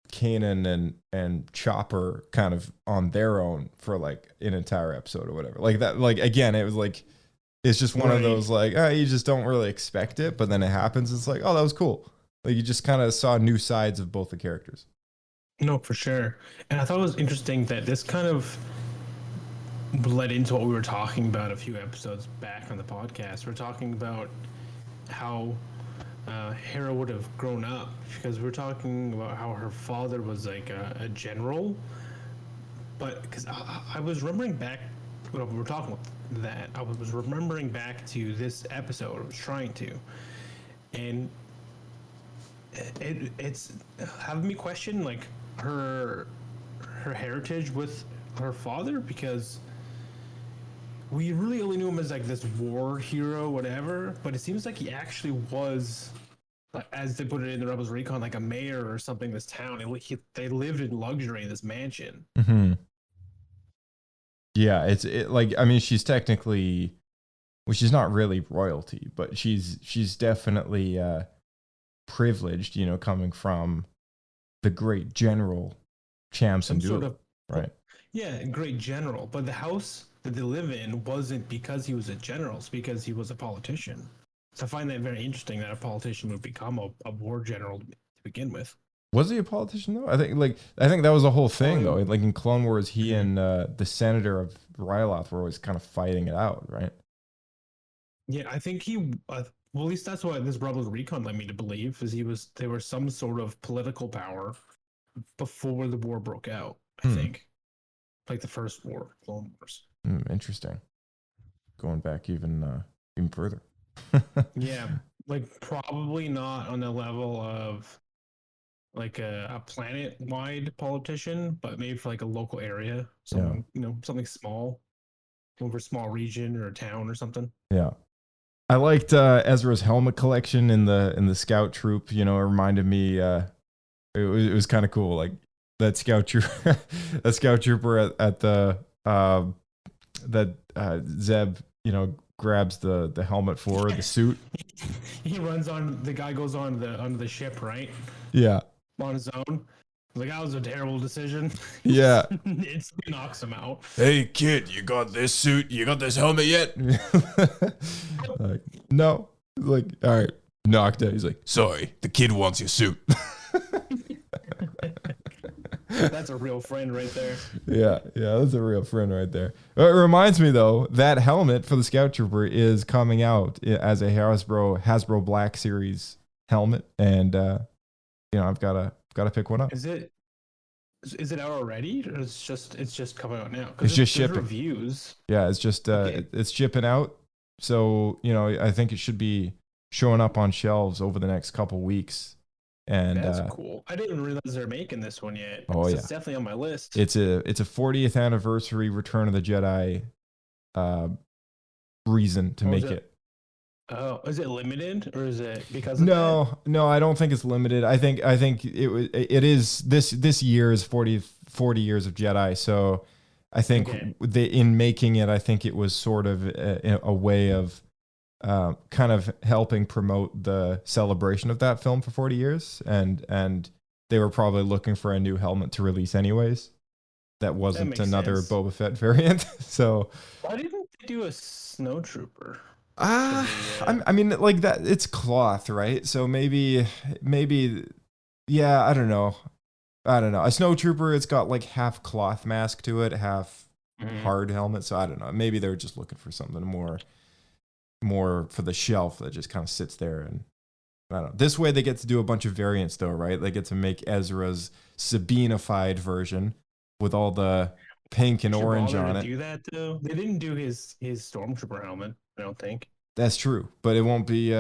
Kanan and Chopper kind of on their own for like an entire episode or whatever. Like that, like, again, it was like, it's just one of those, like, you just don't really expect it, but then it happens. It's like, oh, that was cool. Like you just kind of saw new sides of both the characters. No, for sure. And I thought it was interesting that this kind of led into what we were talking about a few episodes back on the podcast. We're talking about how Hera would have grown up, because we're talking about how her father was like a general. But because I was remembering back when we were talking about that, I was remembering back to this episode. I was trying to, and it's having me question like her heritage with her father, because we really only knew him as like this war hero, whatever. But it seems like he actually was, as they put it in the Rebels Recon, like a mayor or something. This town, they lived in luxury in this mansion. Mm-hmm. Yeah, like, I mean, she's technically, well, she's not really royalty, but she's definitely privileged, you know, coming from the great general Cham Syndulla, right? Yeah, great general. But the house that they live in wasn't because he was a general; it's because he was a politician. So I find that very interesting that a politician would become a war general to begin with. Was he a politician though? I think that was the whole thing though. Like in Clone Wars, he and the senator of Ryloth were always kind of fighting it out, right? Yeah, I think he. Well, at least that's what this Rebels Recon led me to believe, is they were some sort of political power before the war broke out. I think, like the first war, Clone Wars. Interesting. Going back even further. Yeah, like probably not on the level of like a planet-wide politician, but maybe for like a local area, something something small, over a small region or a town or something. Yeah, I liked Ezra's helmet collection in the scout troop. You know, it reminded me. It was kind of cool, like that scout trooper, at the that Zeb, you know, grabs the helmet for the suit. He runs on. The guy goes on the ship, right? Yeah. On his own. Like, that was a terrible decision. Yeah. It knocks him out. Hey kid, you got this suit? You got this helmet yet? Like, no. Like, all right, knocked out. He's like, sorry, the kid wants your suit. That's a real friend right there. Yeah, that's a real friend right there. It reminds me though, that helmet for the Scout Trooper is coming out as a Hasbro Black Series helmet, and you know, I've got to pick one up. Is it out already, or it's just coming out now? It's just shipping. Reviews. Yeah, it's just it's shipping out. So, you know, I think it should be showing up on shelves over the next couple weeks. And that's cool. I didn't realize they're making this one yet. Oh, yeah. It's definitely on my list. It's a 40th anniversary Return of the Jedi reason to make it. Oh, is it limited, or is it because of No, I don't think it's limited. I think it is this year is 40 years of Jedi. So I think in making it, I think it was sort of a way of kind of helping promote the celebration of that film for 40 years, and they were probably looking for a new helmet to release anyways. That wasn't another sense. Boba Fett variant. So why didn't they do a snowtrooper? I mean, like that, it's cloth, right? So maybe, yeah, I don't know. A snowtrooper, it's got like half cloth mask to it, half hard helmet. So I don't know. Maybe they were just looking for something more for the shelf that just kind of sits there. And I don't know. This way they get to do a bunch of variants though, right? They get to make Ezra's Sabine-ified version with all the pink and orange on it. Do that though? They didn't do his stormtrooper helmet, I don't think. That's true, but it won't be.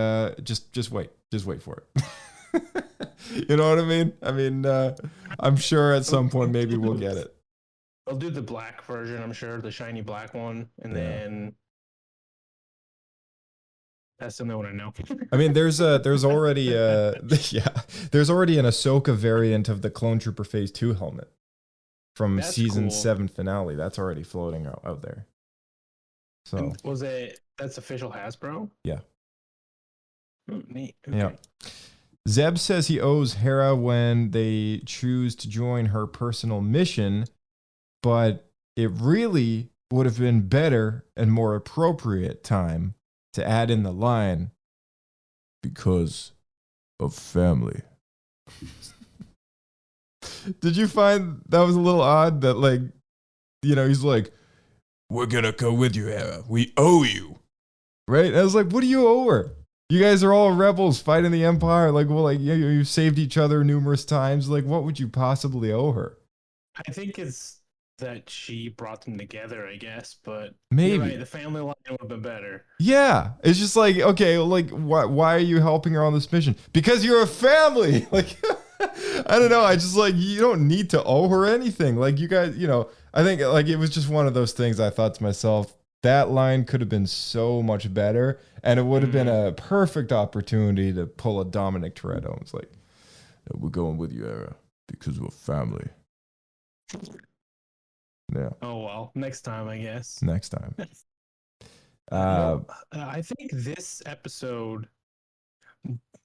Just wait for it. You know what I mean? I mean, I'm sure at some point maybe we'll get it. They'll do the black version, I'm sure, the shiny black one, and then that's something I want to know. I mean, there's already an Ahsoka variant of the Clone Trooper Phase 2 helmet from season 7 finale. That's already floating out there. So and that's official Hasbro? Yeah. Oh, neat. Okay. Yeah. Zeb says he owes Hera when they choose to join her personal mission, but it really would have been better and more appropriate time to add in the line, because of family. Did you find that was a little odd that, like, you know, he's like, we're gonna go with you, Hera. We owe you. Right? And I was like, what do you owe her? You guys are all rebels fighting the Empire. Like, well, like, you saved each other numerous times. Like, what would you possibly owe her? I think it's that she brought them together, I guess. But Maybe. you're right, the family line would have been better. Yeah, it's just like, okay, like why are you helping her on this mission? Because you're a family. Like I don't know, I just like, you don't need to owe her anything. Like you guys, you know, I think like it was just one of those things. I thought to myself, that line could have been so much better, and it would have been a perfect opportunity to pull a Dominic Toretto. It's like, we're going with you, Hera, because we're family. Yeah. Oh well, next time, I guess. Next time. I think this episode,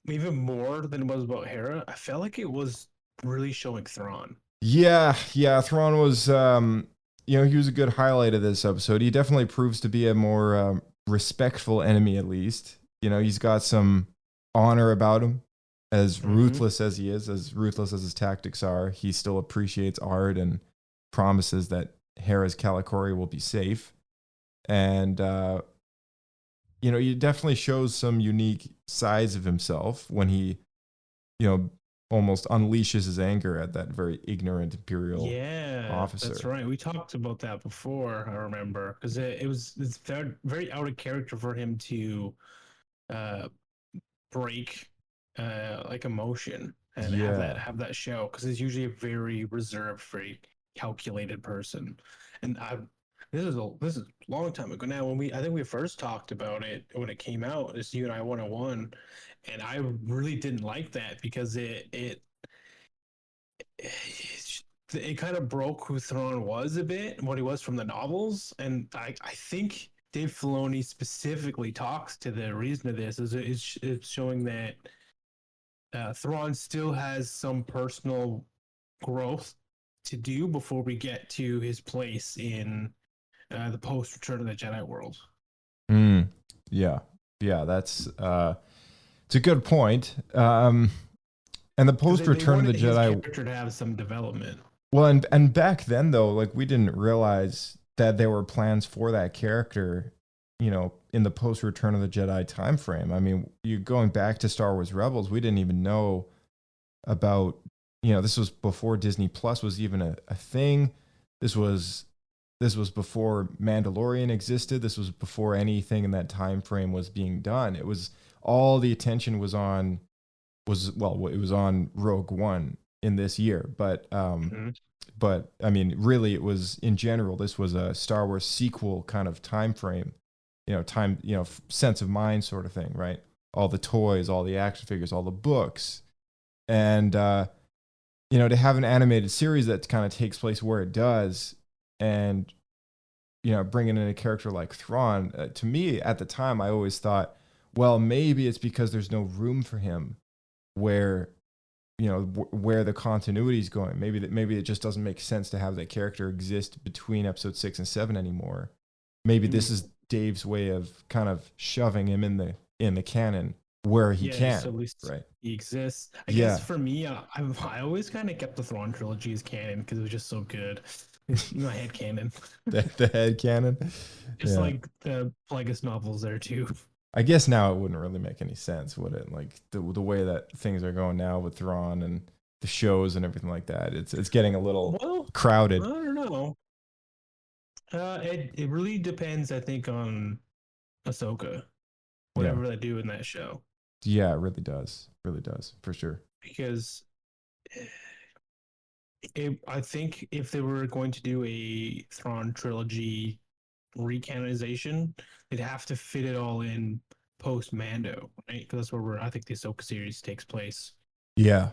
even more than it was about Hera, I felt like it was really showing Thrawn. Yeah, Thrawn was, you know, he was a good highlight of this episode. He definitely proves to be a more respectful enemy, at least. You know, he's got some honor about him. As ruthless as he is, as ruthless as his tactics are, he still appreciates art and promises that Hera's Calicori will be safe. And, you know, he definitely shows some unique sides of himself when he, you know, almost unleashes his anger at that very ignorant Imperial officer. That's right. We talked about that before, I remember, because it's very, very out of character for him to break like emotion and have that show, because he's usually a very reserved, very calculated person. And this is a long time ago now, when I think we first talked about it when it came out, it's You and I 101, and I really didn't like that because it kind of broke who Thrawn was a bit, what he was from the novels. And I think Dave Filoni specifically talks to the reason of this is it's showing that Thrawn still has some personal growth to do before we get to his place in the post Return of the Jedi world. Yeah, that's it's a good point. And the post Return of the Jedi character to have some development. Well, and back then though, like we didn't realize that there were plans for that character, you know, in the post Return of the Jedi time frame. I mean, you going back to Star Wars Rebels, we didn't even know about, you know, this was before Disney Plus was even a thing. This was before Mandalorian existed. This was before anything in that time frame was being done. It was all the attention was on Rogue One in this year, but I mean, really, it was in general. This was a Star Wars sequel kind of time frame, you know, sense of mind sort of thing, right? All the toys, all the action figures, all the books, and you know, to have an animated series that kind of takes place where it does, and you know, bringing in a character like Thrawn, to me at the time, I always thought, well, maybe it's because there's no room for him where, you know, where the continuity is going. Maybe it just doesn't make sense to have that character exist between episode 6 and 7 anymore. Maybe this is Dave's way of kind of shoving him in the canon where he can, so at least right? He exists. I guess for me, I always kind of kept the Thrawn trilogy as canon because it was just so good. My head canon. the head canon. Just like the Plagueis novels there too. I guess now it wouldn't really make any sense, would it? Like the way that things are going now with Thrawn and the shows and everything like that. It's getting a little crowded. I don't know. It really depends, I think, on Ahsoka. Whatever they do in that show. Yeah, it really does. Really does, for sure. Because I think if they were going to do a Thrawn trilogy recanonization, they'd have to fit it all in post Mando, right? Because that's where I think the Ahsoka series takes place. Yeah.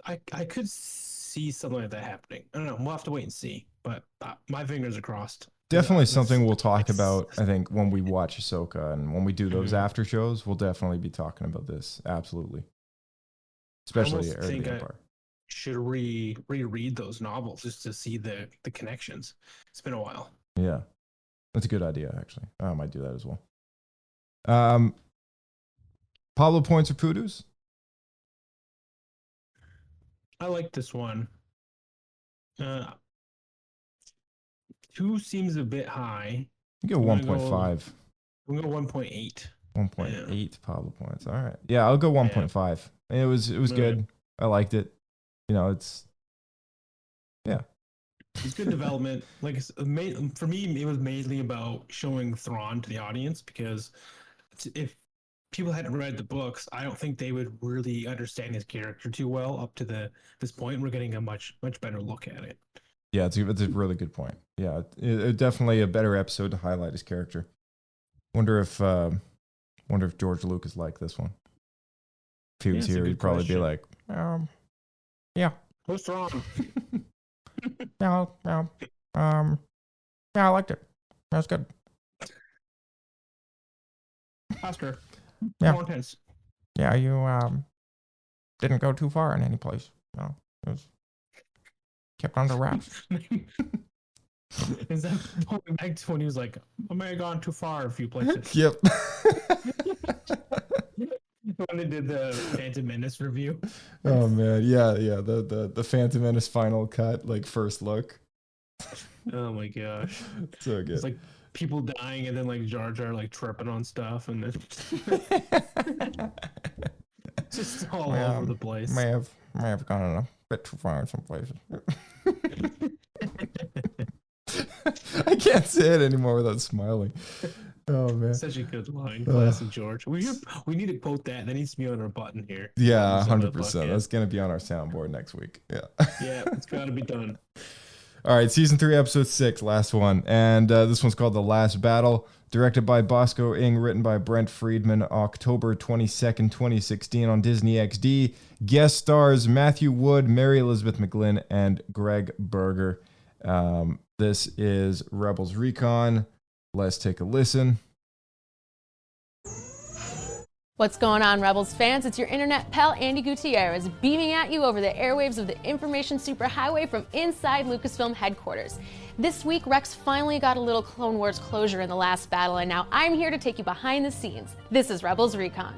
I could see something like that happening. I don't know. We'll have to wait and see. But my fingers are crossed. Definitely something we'll talk about, I think, when we watch Ahsoka and when we do those after shows, we'll definitely be talking about this. Absolutely. Especially I think I should reread those novels just to see the connections. It's been a while. Yeah. That's a good idea, actually. I might do that as well. Pablo points or poodoos? I like this one. 2 seems a bit high. You go 1.5. We'll go 1.8. 1.8 Pablo points. All right. Yeah, I'll go 1.5. It was good. I liked it. You know, it's It's good development. Like for me, it was mainly about showing Thrawn to the audience, because if people hadn't read the books, I don't think they would really understand his character too well up to this point. We're getting a much better look at it. Yeah, it's a really good point. Yeah, it definitely a better episode to highlight his character. Wonder if George Lucas liked this one. If he was here, he'd probably be like, yeah. What's wrong? Yeah, I liked it. That's good. Oscar. Yeah. More intense. Yeah, you didn't go too far in any place. No, it was kept under wraps. Is that going back to when he was like, I may have gone too far a few places? Yep. When they did the Phantom Menace review. Oh man, yeah. The Phantom Menace final cut, like first look. Oh my gosh. So good. It's like people dying and then like Jar Jar like tripping on stuff and then just all over the place. May have gone a bit too far in some places. I can't say it anymore without smiling. Oh man, such a good line, classic George. We need to quote that. That needs to be on our button here. Yeah, 100%. That's gonna be on our soundboard next week. Yeah. Yeah, it's got to be done. All right, season 3, episode 6, last one, and this one's called The Last Battle. Directed by Bosco Ing, written by Brent Friedman, October 22nd, 2016 on Disney XD. Guest stars Matthew Wood, Mary Elizabeth McGlynn, and Greg Berger. This is Rebels Recon. Let's take a listen. What's going on, Rebels fans? It's your internet pal, Andy Gutierrez, beaming at you over the airwaves of the information superhighway from inside Lucasfilm headquarters. This week, Rex finally got a little Clone Wars closure in The Last Battle, and now I'm here to take you behind the scenes. This is Rebels Recon.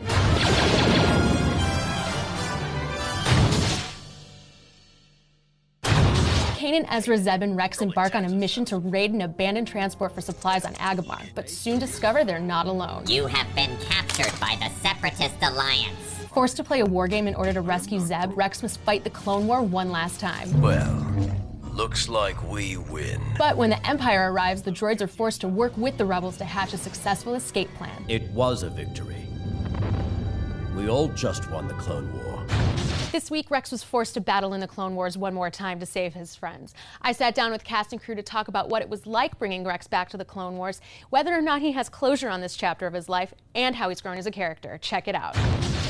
Kanan, Ezra, Zeb, and Rex embark on a mission to raid an abandoned transport for supplies on Agamar, but soon discover they're not alone. You have been captured by the Separatist Alliance. Forced to play a war game in order to rescue Zeb, Rex must fight the Clone War one last time. Well, looks like we win. But when the Empire arrives, the droids are forced to work with the rebels to hatch a successful escape plan. It was a victory. We all just won the Clone War. This week, Rex was forced to battle in the Clone Wars one more time to save his friends. I sat down with cast and crew to talk about what it was like bringing Rex back to the Clone Wars, whether or not he has closure on this chapter of his life, and how he's grown as a character. Check it out.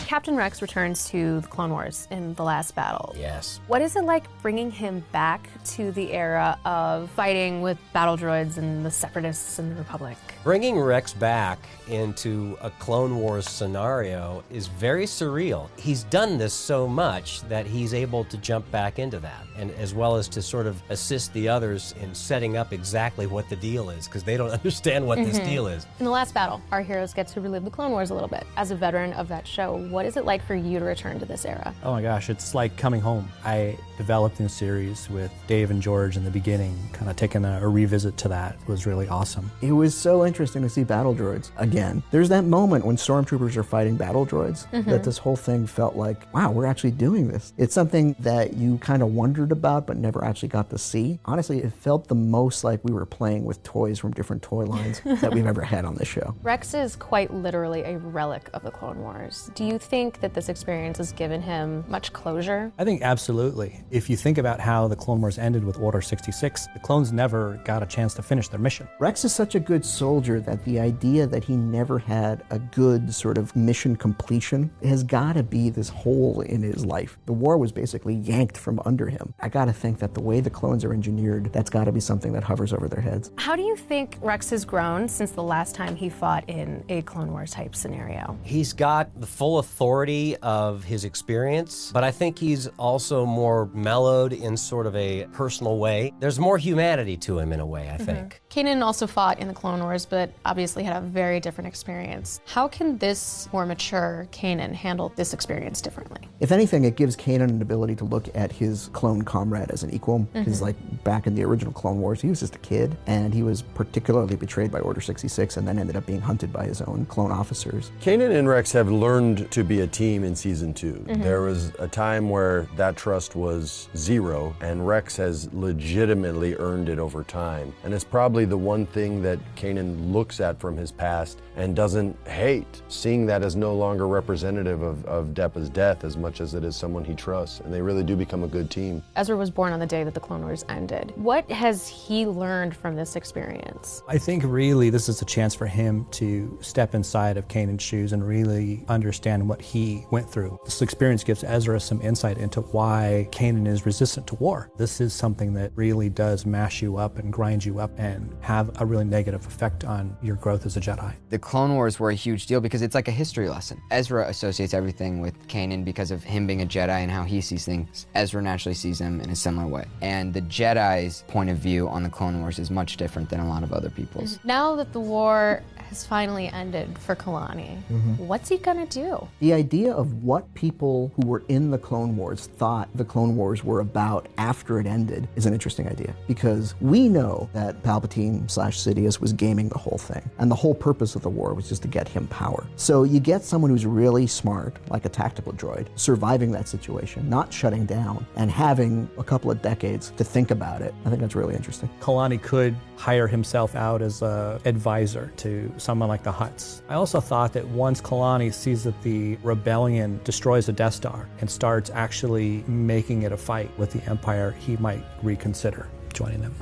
Captain Rex returns to the Clone Wars in The Last Battle. Yes. What is it like bringing him back to the era of fighting with battle droids and the Separatists and the Republic? Bringing Rex back into a Clone Wars scenario is very surreal. He's done this so much that he's able to jump back into that, and as well as to sort of assist the others in setting up exactly what the deal is, because they don't understand what this deal is. In The Last Battle, our heroes get to relive the Clone Wars a little bit. As a veteran of that show, what is it like for you to return to this era? Oh my gosh, it's like coming home. I developed the series with Dave and George in the beginning, kind of taking a revisit to that was really awesome. It was so interesting to see battle droids again. There's that moment when stormtroopers are fighting battle droids that this whole thing felt like, wow, we're actually doing this. It's something that you kind of wondered about but never actually got to see. Honestly, it felt the most like we were playing with toys from different toy lines that we've ever had on this show. Rex is quite literally a relic of the Clone Wars. Do you think that this experience has given him much closure? I think absolutely. If you think about how the Clone Wars ended with Order 66, the clones never got a chance to finish their mission. Rex is such a good soldier that the idea that he never had a good sort of mission completion has got to be this hole in his life. The war was basically yanked from under him. I got to think that the way the clones are engineered, that's got to be something that hovers over their heads. How do you think Rex has grown since the last time he fought in a Clone Wars type scenario? He's got the full authority of his experience, but I think he's also more mellowed in sort of a personal way. There's more humanity to him in a way, I think. Kanan also fought in the Clone Wars, but obviously had a very different experience. How can this more mature Kanan handle this experience differently? If anything, it gives Kanan an ability to look at his clone comrade as an equal. Because like back in the original Clone Wars, he was just a kid, and he was particularly betrayed by Order 66 and then ended up being hunted by his own clone officers. Kanan and Rex have learned to be a team in season 2. There was a time where that trust was 0, and Rex has legitimately earned it over time. And it's probably the one thing that Kanan looks at from his past and doesn't hate, seeing that as no longer representative of Depa's death as much as it is someone he trusts. And they really do become a good team. Ezra was born on the day that the Clone Wars ended. What has he learned from this experience? I think really this is a chance for him to step inside of Kanan's shoes and really understand what he went through. This experience gives Ezra some insight into why Kanan is resistant to war. This is something that really does mash you up and grind you up and have a really negative effect on your growth as a Jedi. The Clone Wars were a huge deal because it's like a history lesson. Ezra associates everything with Kanan because of him being a Jedi and how he sees things. Ezra naturally sees them in a similar way. And the Jedi's point of view on the Clone Wars is much different than a lot of other people's. Now that the war has finally ended for Kalani, what's he gonna do? The idea of what people who were in the Clone Wars thought the Clone Wars were about after it ended is an interesting idea, because we know that Palpatine/Sidious was gaming the whole thing, and the whole purpose of the war was just to get him power. So you get someone who's really smart, like a tactical droid, surviving that situation, not shutting down, and having a couple of decades to think about it. I think that's really interesting. Kalani could hire himself out as an advisor to someone like the Hutts. I also thought that once Kalani sees that the rebellion destroys the Death Star and starts actually making it a fight with the Empire, he might reconsider joining them.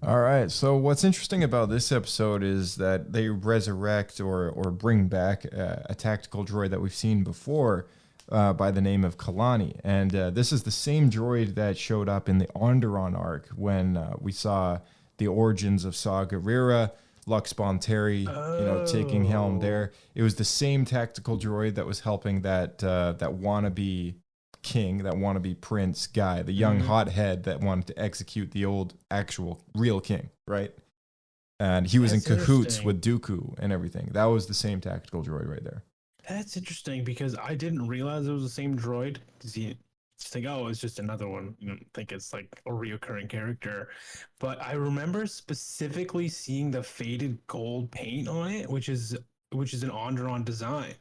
All right, so what's interesting about this episode is that they resurrect or bring back a tactical droid that we've seen before by the name of Kalani. And this is the same droid that showed up in the Onderon arc when we saw the origins of Saw Gerrera, Lux Bonteri, taking helm there. It was the same tactical droid that was helping that wannabe king, that wannabe prince guy, the young hothead that wanted to execute the old actual real king, right? And he was in cahoots with Dooku and everything. That was the same tactical droid right there. That's interesting because I didn't realize it was the same droid. You think, oh, it's just another one. You don't think it's like a reoccurring character. But I remember specifically seeing the faded gold paint on it, which is an Onderon design.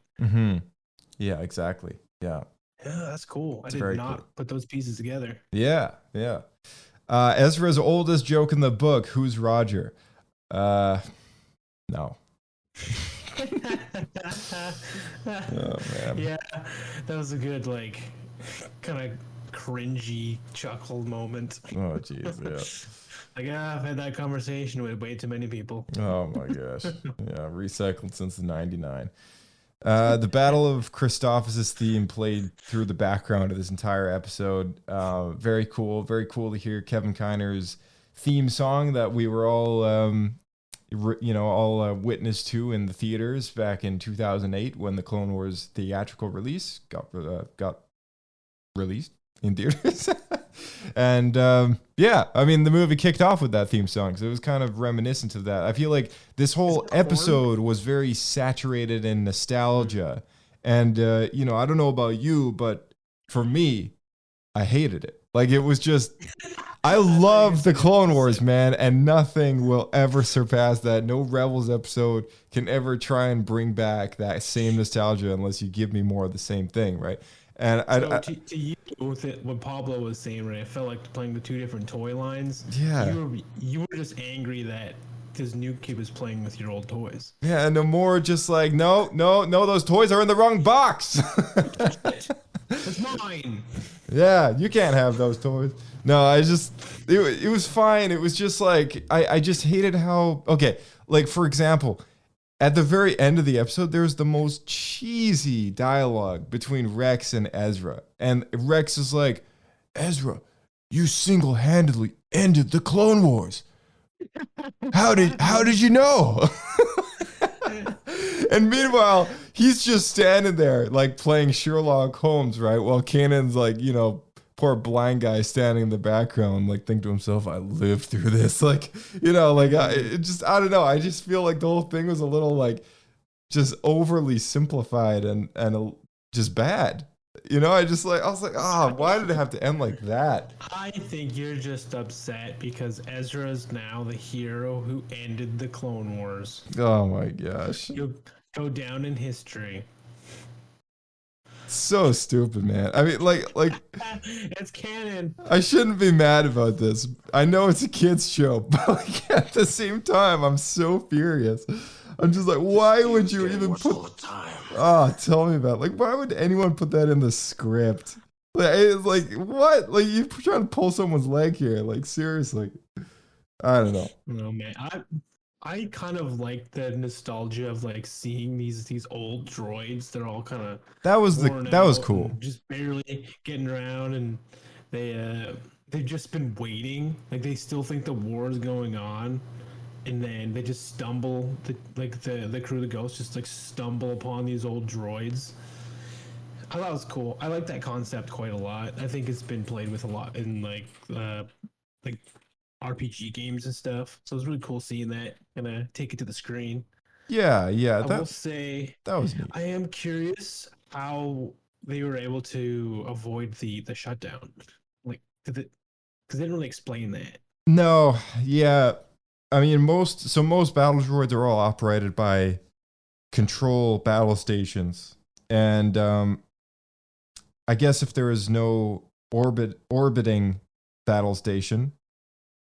Yeah, exactly. Yeah. Yeah, that's cool. I did not put those pieces together. Yeah. Ezra's oldest joke in the book, who's Roger? No. Oh, man. Yeah, that was a good, kind of cringy chuckle moment. Oh, jeez, yeah. I've had that conversation with way too many people. Oh, my gosh. Yeah, recycled since the 99. The Battle of Christophsis theme played through the background of this entire episode. Very cool to hear Kevin Kiner's theme song that we were all witness to in the theaters back in 2008 when the Clone Wars theatrical release got released in theaters. And the movie kicked off with that theme song, so it was kind of reminiscent of that. I feel like this whole episode was very saturated in nostalgia, and I don't know about you, but for me, I hated it. Like, it was just, I love the Clone Wars, man, and nothing will ever surpass that. No Rebels episode can ever try and bring back that same nostalgia unless you give me more of the same thing, right? And to you, with it, what Pablo was saying, right? I felt like playing the two different toy lines. Yeah. You were just angry that this new kid was playing with your old toys. Yeah, and the more just like, no, those toys are in the wrong box. It's mine. Yeah, you can't have those toys. No, it was fine. It was just like, I just hated how, okay, like for example, at the very end of the episode, there's the most cheesy dialogue between Rex and Ezra. And Rex is like, Ezra, you single-handedly ended the Clone Wars. How did you know? And meanwhile, he's just standing there like playing Sherlock Holmes, right? While Kanan's like, poor blind guy standing in the background, like, think to himself, I lived through this. Like, you know, like, I don't know. I just feel like the whole thing was a little, like, just overly simplified and just bad. You know, I was like, why did it have to end like that? I think you're just upset because Ezra is now the hero who ended the Clone Wars. Oh my gosh. You'll go down in history. So stupid, man. I mean, like it's canon. I shouldn't be mad about this. I know it's a kids show, but like at the same time, I'm so furious. I'm just like, why would you even put? Tell me about it. Like, why would anyone put that in the script? Like, it's like, what? Like, you're trying to pull someone's leg here? Like, seriously? I don't know. No, man. I kind of like the nostalgia of like seeing these old droids. They're all kind of that was cool. Just barely getting around, and they've just been waiting. Like they still think the war is going on, and then they just stumble. The crew of the Ghost just like stumble upon these old droids. I thought it was cool. I like that concept quite a lot. I think it's been played with a lot in like RPG games and stuff. So it was really cool seeing that and take it to the screen. Yeah. I will say that was neat. I am curious how they were able to avoid the shutdown. Like, because they didn't really explain that. No, yeah. I mean, most battle droids are all operated by control battle stations, and I guess if there is no orbiting battle station,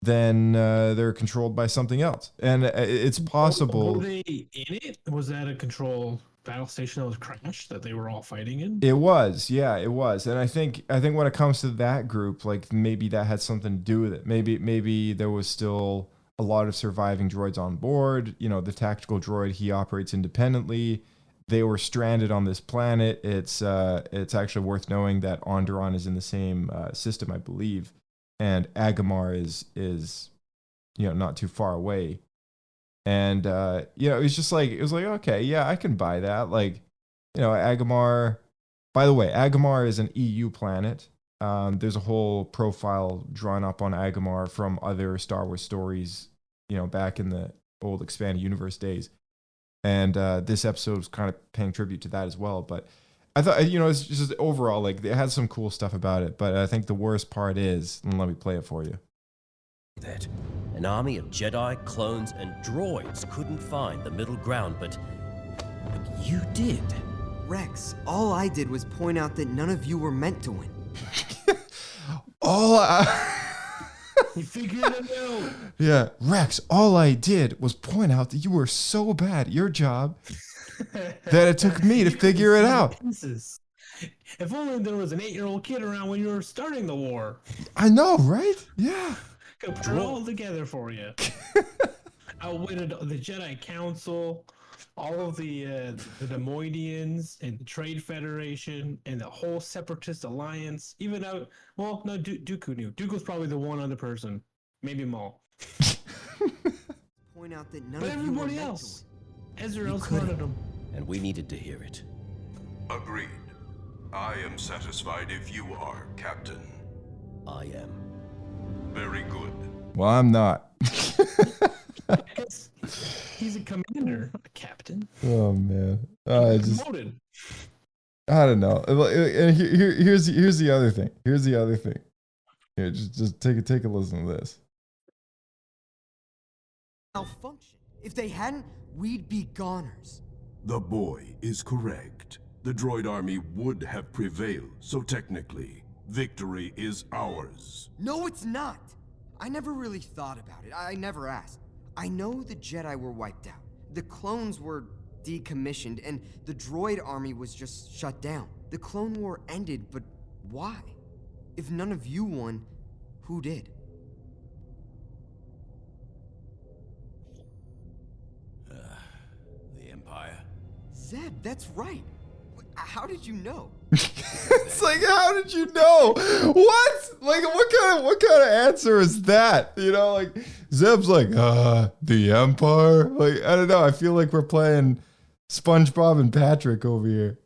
then they're controlled by something else, and it's possible. Were they in it? Was that a control battle station that was crashed that they were all fighting in? It was, yeah, it was, and I think when it comes to that group, like maybe that had something to do with it. Maybe there was still a lot of surviving droids on board. You know, the tactical droid, he operates independently. They were stranded on this planet. It's actually worth knowing that Onderon is in the same system, I believe. And Agamar is not too far away. And it was like, okay, yeah, I can buy that. Like, Agamar, by the way, Agamar is an EU planet. There's a whole profile drawn up on Agamar from other Star Wars stories, back in the old expanded universe days. And this episode was kind of paying tribute to that as well. But I thought, it's just overall, like, it had some cool stuff about it. But I think the worst part is, and let me play it for you. That an army of Jedi, clones, and droids couldn't find the middle ground, but you did. Rex, all I did was point out that none of you were meant to win. You figured it out. Yeah, Rex, all I did was point out that you were so bad at your job that it took me to figure it out. If only there was an 8-year-old kid around when you were starting the war. I know, right? Yeah. Could put it all together for you. Outwitted the Jedi Council, all of the Neimoidians, and the Trade Federation, and the whole Separatist Alliance. Even out, well, no, Dooku knew. Dooku's probably the one other person, maybe Maul. Point out that none but of everybody you were else, Ezra outsmarted him, and we needed to hear it. Agreed. I am satisfied if you are, Captain. I am. Very good. Well, I'm not. He's a commander, not a captain. Oh man, Promoted. I don't know. And here's the other thing. Here's the other thing. Here, just take a listen to this. Malfunction. If they hadn't, we'd be goners. The boy is correct. The droid army would have prevailed, so technically, victory is ours. No, it's not. I never really thought about it. I never asked. I know the Jedi were wiped out. The clones were decommissioned, and the droid army was just shut down. The Clone War ended, but why? If none of you won, who did? The Empire. Zeb, that's right. How did you know? It's like, how did you know? What? Like, what kind of answer is that? Like, Zeb's like, the Empire? Like, I don't know. I feel like we're playing SpongeBob and Patrick over here.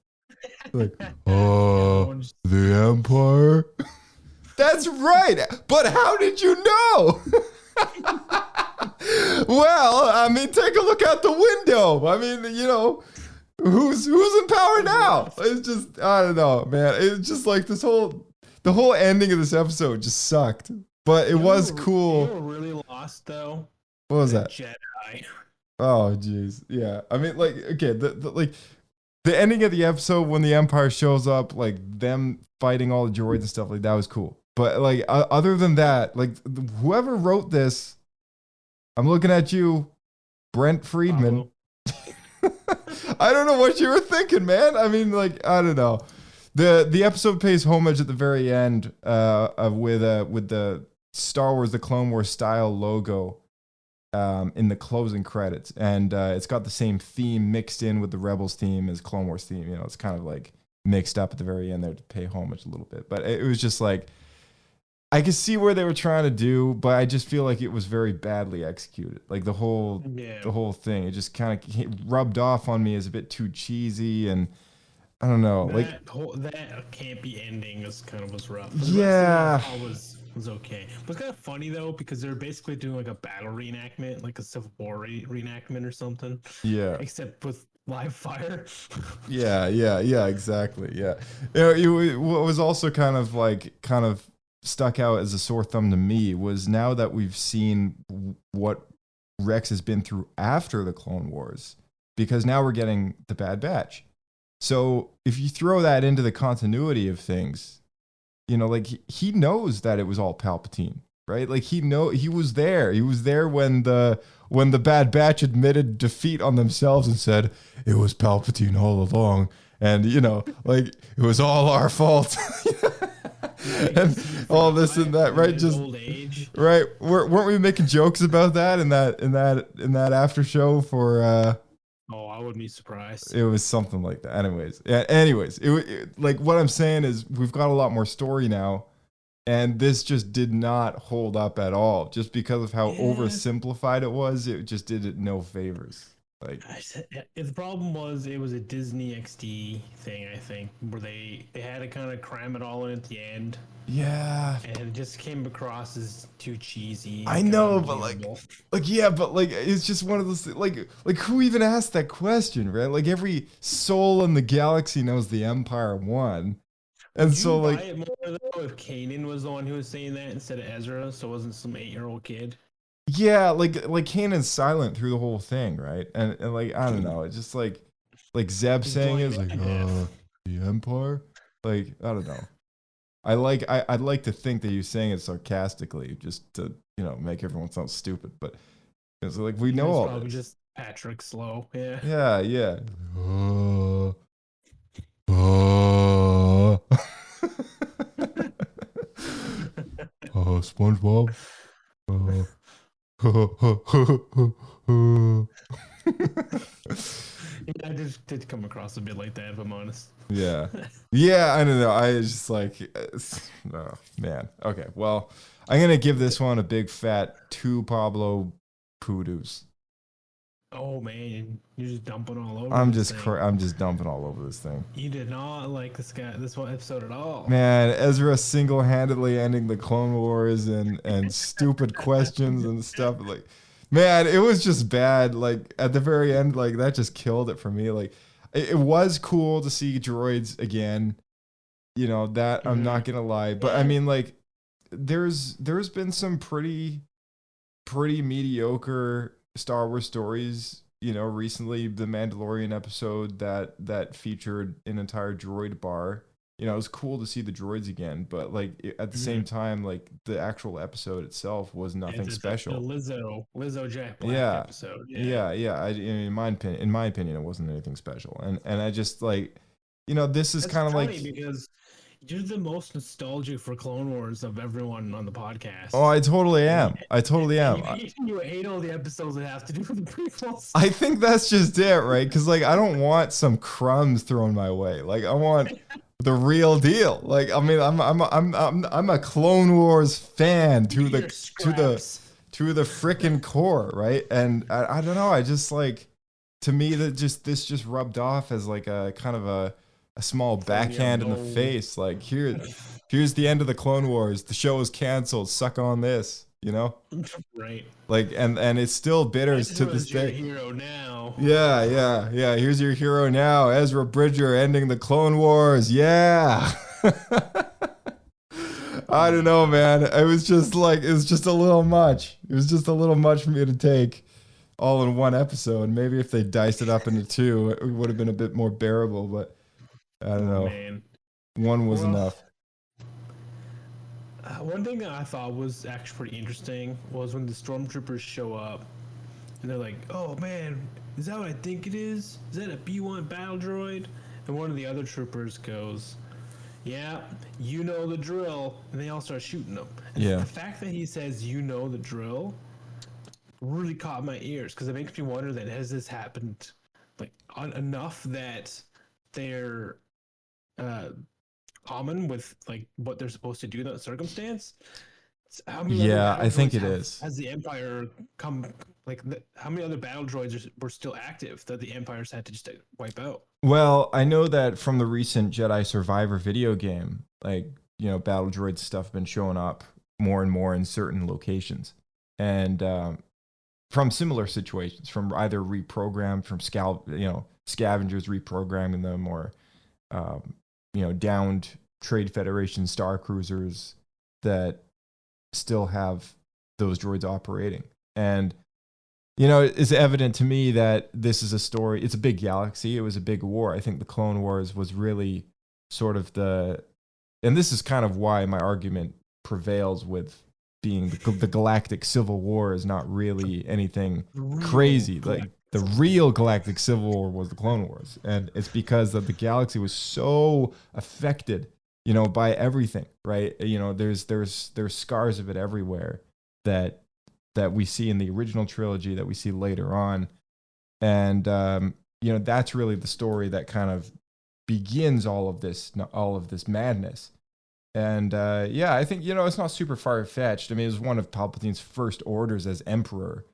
Like, the Empire? That's right. But how did you know? Well, I mean, take a look out the window. I mean, you know, who's in power now? It's just, I don't know, man. It's just like the whole ending of this episode just sucked. But it was cool. You were really lost though. What was that? Jedi. Oh, jeez. Yeah. I mean, like, okay, the ending of the episode when the Empire shows up, like them fighting all the droids and stuff, like that was cool. But like, other than that, like whoever wrote this, I'm looking at you, Brent Friedman. I don't know what you were thinking, man. I mean, like, I don't know. The episode pays homage at the very end with the Star Wars, the Clone Wars style logo in the closing credits. And it's got the same theme mixed in with the Rebels theme as Clone Wars theme. You know, it's kind of like mixed up at the very end there to pay homage a little bit. But it was just like, I could see where they were trying to do, but I just feel like it was very badly executed. Like the whole thing, it just kind of rubbed off on me as a bit too cheesy, and I don't know. That campy ending was rough. But Yeah. The rest of it was okay. But it's kind of funny though because they're basically doing like a battle reenactment, like a Civil War reenactment or something. Yeah. Except with live fire. Yeah, exactly. Yeah. You know, what was also kind of stuck out as a sore thumb to me was now that we've seen what Rex has been through after the Clone Wars, because now we're getting the Bad Batch. So if you throw that into the continuity of things, you know, like he knows that it was all Palpatine, right? Like he was there. He was there when the Bad Batch admitted defeat on themselves and said it was Palpatine all along, and you know, like it was all our fault. And all this and that, right? Just old age. Right. Weren't we making jokes about that in that after show for Oh, I wouldn't be surprised. It was something like that. Anyways, it like what I'm saying is we've got a lot more story now, and this just did not hold up at all. Just because of how oversimplified it was, it just did it no favors. Like the problem was it was a Disney XD thing, I think, where they had to kind of cram it all in at the end. Yeah. And it just came across as too cheesy. I know, but like it's just one of those like who even asked that question, right? Like every soul in the galaxy knows the Empire won. And so like buy it more though if Kanan was the one who was saying that instead of Ezra, so it wasn't some 8-year-old kid. Yeah, like Kanan's silent through the whole thing, right? And like I don't know, it's just like Zeb saying is like, the Empire? Like, I don't know. I'd like to think that he was saying it sarcastically, just to, you know, make everyone sound stupid, but it's like we know all probably this. just Patrick Slow, yeah. Yeah. SpongeBob. Yeah, I did come across a bit like that, if I'm honest. Yeah, I don't know. I was just like, oh, man. Okay, well, I'm gonna give this one a big fat 2 Pablo Poodoos. Oh man, you're just dumping all over. I'm just dumping all over this thing. You did not like this one episode at all. Man, Ezra single-handedly ending the Clone Wars and stupid questions and stuff. Like, man, it was just bad. Like at the very end, like that just killed it for me. Like, it was cool to see droids again. You know that I'm not gonna lie, but I mean, like, there's been some pretty mediocre Star Wars stories, you know, recently the Mandalorian episode that featured an entire droid bar. You know, it was cool to see the droids again, but like at the same time, like the actual episode itself was nothing special. The Lizzo Jack Black episode. Yeah. In my opinion, it wasn't anything special, and I just like, you know, this is kind of like because you're the most nostalgic for Clone Wars of everyone on the podcast. Oh, I totally am. You hate all the episodes that have to do with the prequels. I think that's just it, right? Because like I don't want some crumbs thrown my way. Like I want the real deal. Like I mean, I'm a Clone Wars fan to the frickin' core, right? And I don't know. I just like, to me that this just rubbed off as like a kind of a a small backhand in the face. Like, here's the end of the Clone Wars. The show is canceled. Suck on this, you know? Right. Like, and it's still bitter to this day. Hero now. Yeah. Here's your hero now, Ezra Bridger, ending the Clone Wars. Yeah. I don't know, man. It was just a little much. It was just a little much for me to take all in one episode. Maybe if they diced it up into two, it would have been a bit more bearable, but I don't know. Man. One was enough. One thing that I thought was actually pretty interesting was when the stormtroopers show up and they're like, "Oh man, is that what I think it is? Is that a B-1 battle droid?" And one of the other troopers goes, "Yeah, you know the drill," and they all start shooting them. And the fact that he says, "You know the drill," really caught my ears, because it makes me wonder that has this happened like enough that they're common with like what they're supposed to do in that circumstance. I think it is. Has the Empire come like how many other battle droids were still active that the Empire's had to just wipe out? Well, I know that from the recent Jedi Survivor video game, like, you know, battle droid stuff have been showing up more and more in certain locations, and from similar situations, from either reprogrammed, from scavengers reprogramming them, or downed Trade Federation star cruisers that still have those droids operating. And it's evident to me that this is a story. It's a big galaxy. It was a big war. I think the Clone Wars was really sort of and this is kind of why my argument prevails with being the Galactic Civil War is not really anything crazy. Like, the real Galactic Civil War was the Clone Wars. And it's because the galaxy was so affected, by everything, right? There's scars of it everywhere that we see in the original trilogy, that we see later on. And, that's really the story that kind of begins all of this madness. And, I think, it's not super far-fetched. I mean, it was one of Palpatine's first orders as Emperor,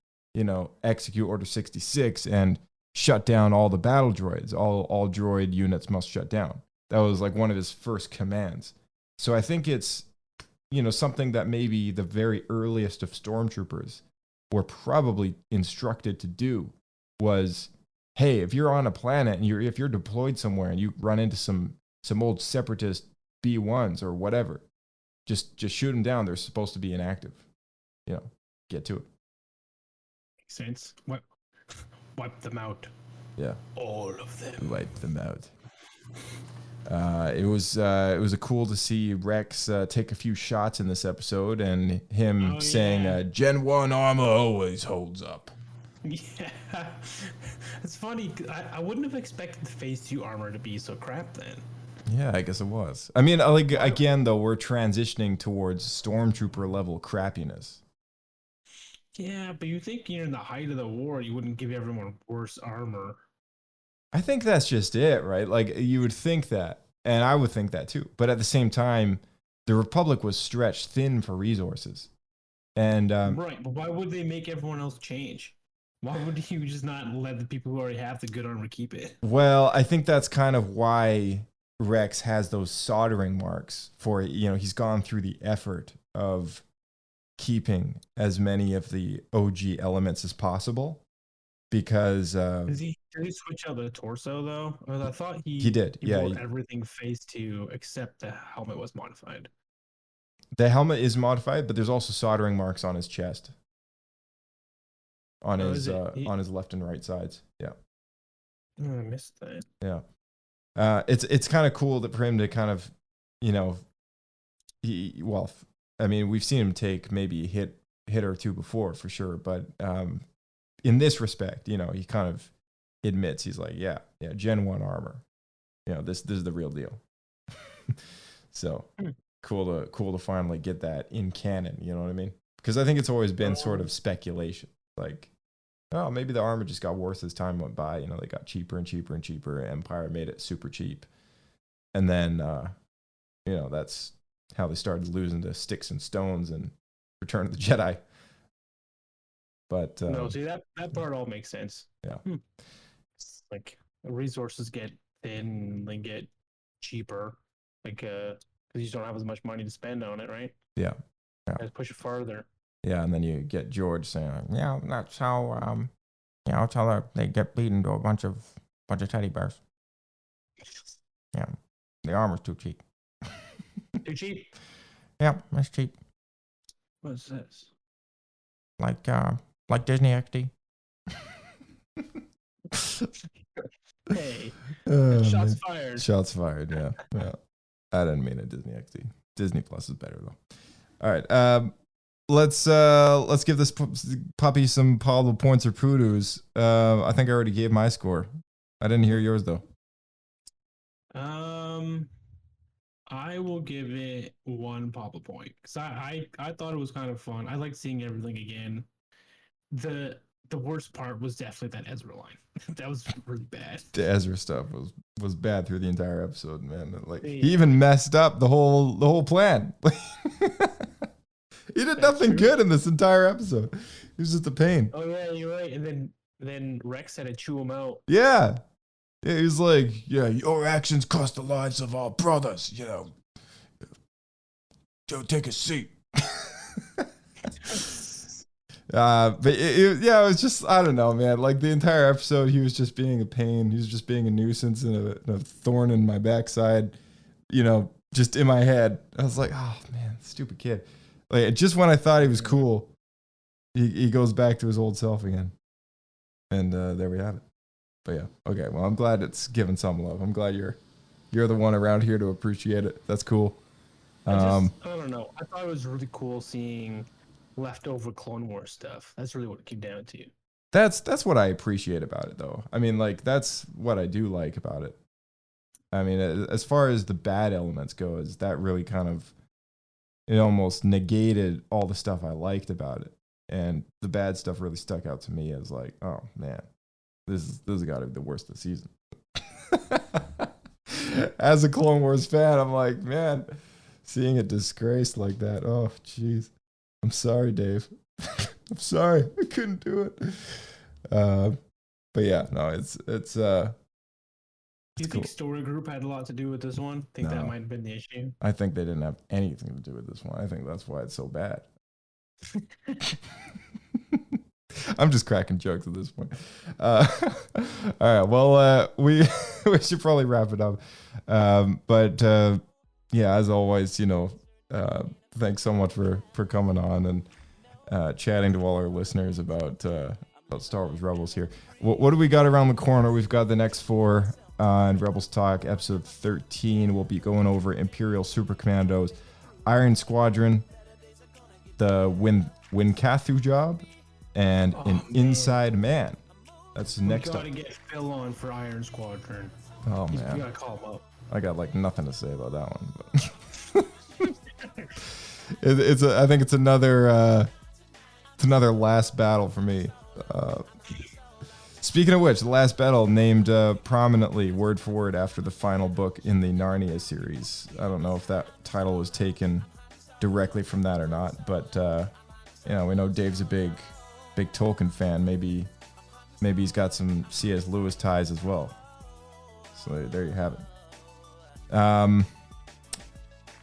execute Order 66 and shut down all the battle droids. All droid units must shut down. That was like one of his first commands. So I think it's, something that maybe the very earliest of stormtroopers were probably instructed to do was, hey, if you're on a planet and if you're deployed somewhere and you run into some old separatist B1s or whatever, just shoot them down. They're supposed to be inactive. Get to it. Makes sense. Wipe them out. Yeah. All of them. Wipe them out. It was cool to see Rex take a few shots in this episode, and him saying, Gen 1 armor always holds up. Yeah. It's funny. I wouldn't have expected the Phase 2 armor to be so crap then. Yeah, I guess it was. I mean, again, though, we're transitioning towards stormtrooper level crappiness. Yeah, but you think in the height of the war, you wouldn't give everyone worse armor. I think that's just it, right? Like, you would think that, and I would think that too. But at the same time, the Republic was stretched thin for resources. And right, but why would they make everyone else change? Why would you just not let the people who already have the good armor keep it? Well, I think that's kind of why Rex has those soldering marks for, he's gone through the effort of keeping as many of the OG elements as possible, because did he switch out the torso though? Or I thought he did. He wore everything Phase 2 except the helmet was modified. The helmet is modified, but there's also soldering marks on his chest, on his left and right sides. Yeah. Oh, I missed that. Yeah. It's kind of cool that for him to kind of, we've seen him take maybe a hit or two before for sure, but in this respect, he kind of admits, he's like, yeah, Gen 1 armor, this is the real deal. So cool to finally get that in canon, you know what I mean? Because I think it's always been sort of speculation, like, oh, maybe the armor just got worse as time went by. They got cheaper and cheaper and cheaper. Empire made it super cheap. And then, that's how they started losing to sticks and stones and Return of the Jedi. But no, see, that part all makes sense. Yeah. It's like resources get thin, they get cheaper, like because you just don't have as much money to spend on it, right? Yeah. Let's push it farther. Yeah, and then you get George saying, "Yeah, that's how that's how they get beaten to a bunch of teddy bears. Yeah, the armor's too cheap. Too cheap? Yeah, it's cheap. What's this? Like Disney XD." Hey, shots Man. fired. Shots fired. Yeah, yeah. I didn't mean it. Disney XD. Disney Plus is better though. All right. Let's give this puppy some Pablo points or poodoos. I think I already gave my score. I didn't hear yours though. I will give it 1 Pablo point because I thought it was kind of fun. I liked seeing everything again. The worst part was definitely that Ezra line. That was really bad. The Ezra stuff was bad through the entire episode, man. Like he even messed up the whole plan. He did nothing good in this entire episode. He was just a pain. Oh yeah, you're right. And then Rex had to chew him out. Yeah. Yeah, he was like, "Yeah, your actions cost the lives of our brothers. You know, Joe, take a seat." But it was just, I don't know, man. Like the entire episode, he was just being a pain. He was just being a nuisance and a thorn in my backside. You know, just in my head. I was like, oh man, stupid kid. Like just when I thought he was cool, he goes back to his old self again. And there we have it. But yeah, okay. Well, I'm glad it's given some love. I'm glad you're the one around here to appreciate it. That's cool. I don't know. I thought it was really cool seeing leftover Clone Wars stuff. That's really what it came down to. That's what I appreciate about it, though. I mean, like that's what I do like about it. I mean, as far as the bad elements go, is that really kind of it almost negated all the stuff I liked about it, and the bad stuff really stuck out to me as like, oh man, this has got to be the worst of the season. As a Clone Wars fan, I'm like, man, seeing it disgraced like that. Oh, jeez. I'm sorry, Dave. I'm sorry. I couldn't do it. But yeah, no, it's Do you think cool. Story Group had a lot to do with this one? Think that No. might have been the issue? I think they didn't have anything to do with this one. I think that's why it's so bad. I'm just cracking jokes at this point. All right. Well, we should probably wrap it up. But yeah, as always, thanks so much for coming on and chatting to all our listeners about Star Wars Rebels here. What do we got around the corner? We've got the next 4 on Rebels Talk. Episode 13, we'll be going over Imperial Super Commandos, Iron Squadron, the Winkathu job, and an Inside Man. That's next up. We gotta get Phil on for Iron Squadron. Oh You man, gotta call him up. I got like nothing to say about that one. But I think it's another last battle for me. Speaking of which, the last battle named prominently word for word after the final book in the Narnia series. I don't know if that title was taken directly from that or not, but we know Dave's a big Tolkien fan. Maybe he's got some C.S. Lewis ties as well. So there you have it.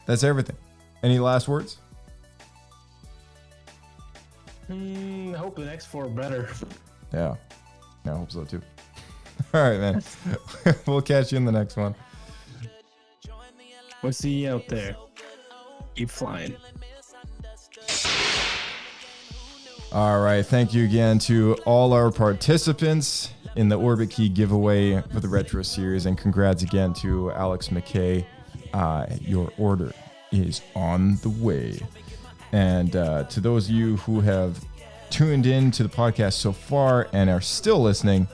That's everything. Any last words? I hope the next 4 are better. Yeah, I hope so too. All right, man. We'll catch you in the next one. We'll see you out there. Keep flying. All right. Thank you again to all our participants in the Orbit Key giveaway for the Retro Series. And congrats again to Alex McKay. Your order is on the way. And to those of you who have tuned in to the podcast so far and are still listening,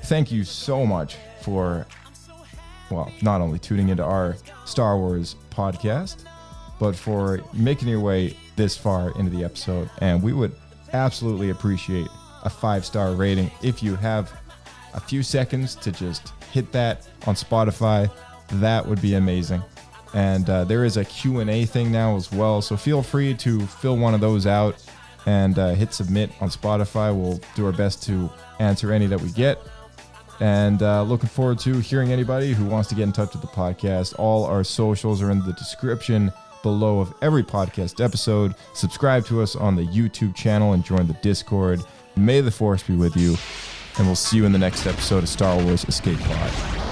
thank you so much for, not only tuning into our Star Wars podcast, but for making your way this far into the episode. And we would absolutely appreciate a 5-star rating. If you have a few seconds to just hit that on Spotify, that would be amazing. And there is a Q&A thing now as well, so feel free to fill one of those out and hit submit on Spotify. We'll do our best to answer any that we get. And looking forward to hearing anybody who wants to get in touch with the podcast. All our socials are in the description below of every podcast episode. Subscribe to us on the YouTube channel and join the Discord. May the Force be with you, and we'll see you in the next episode of Star Wars Escape Pod.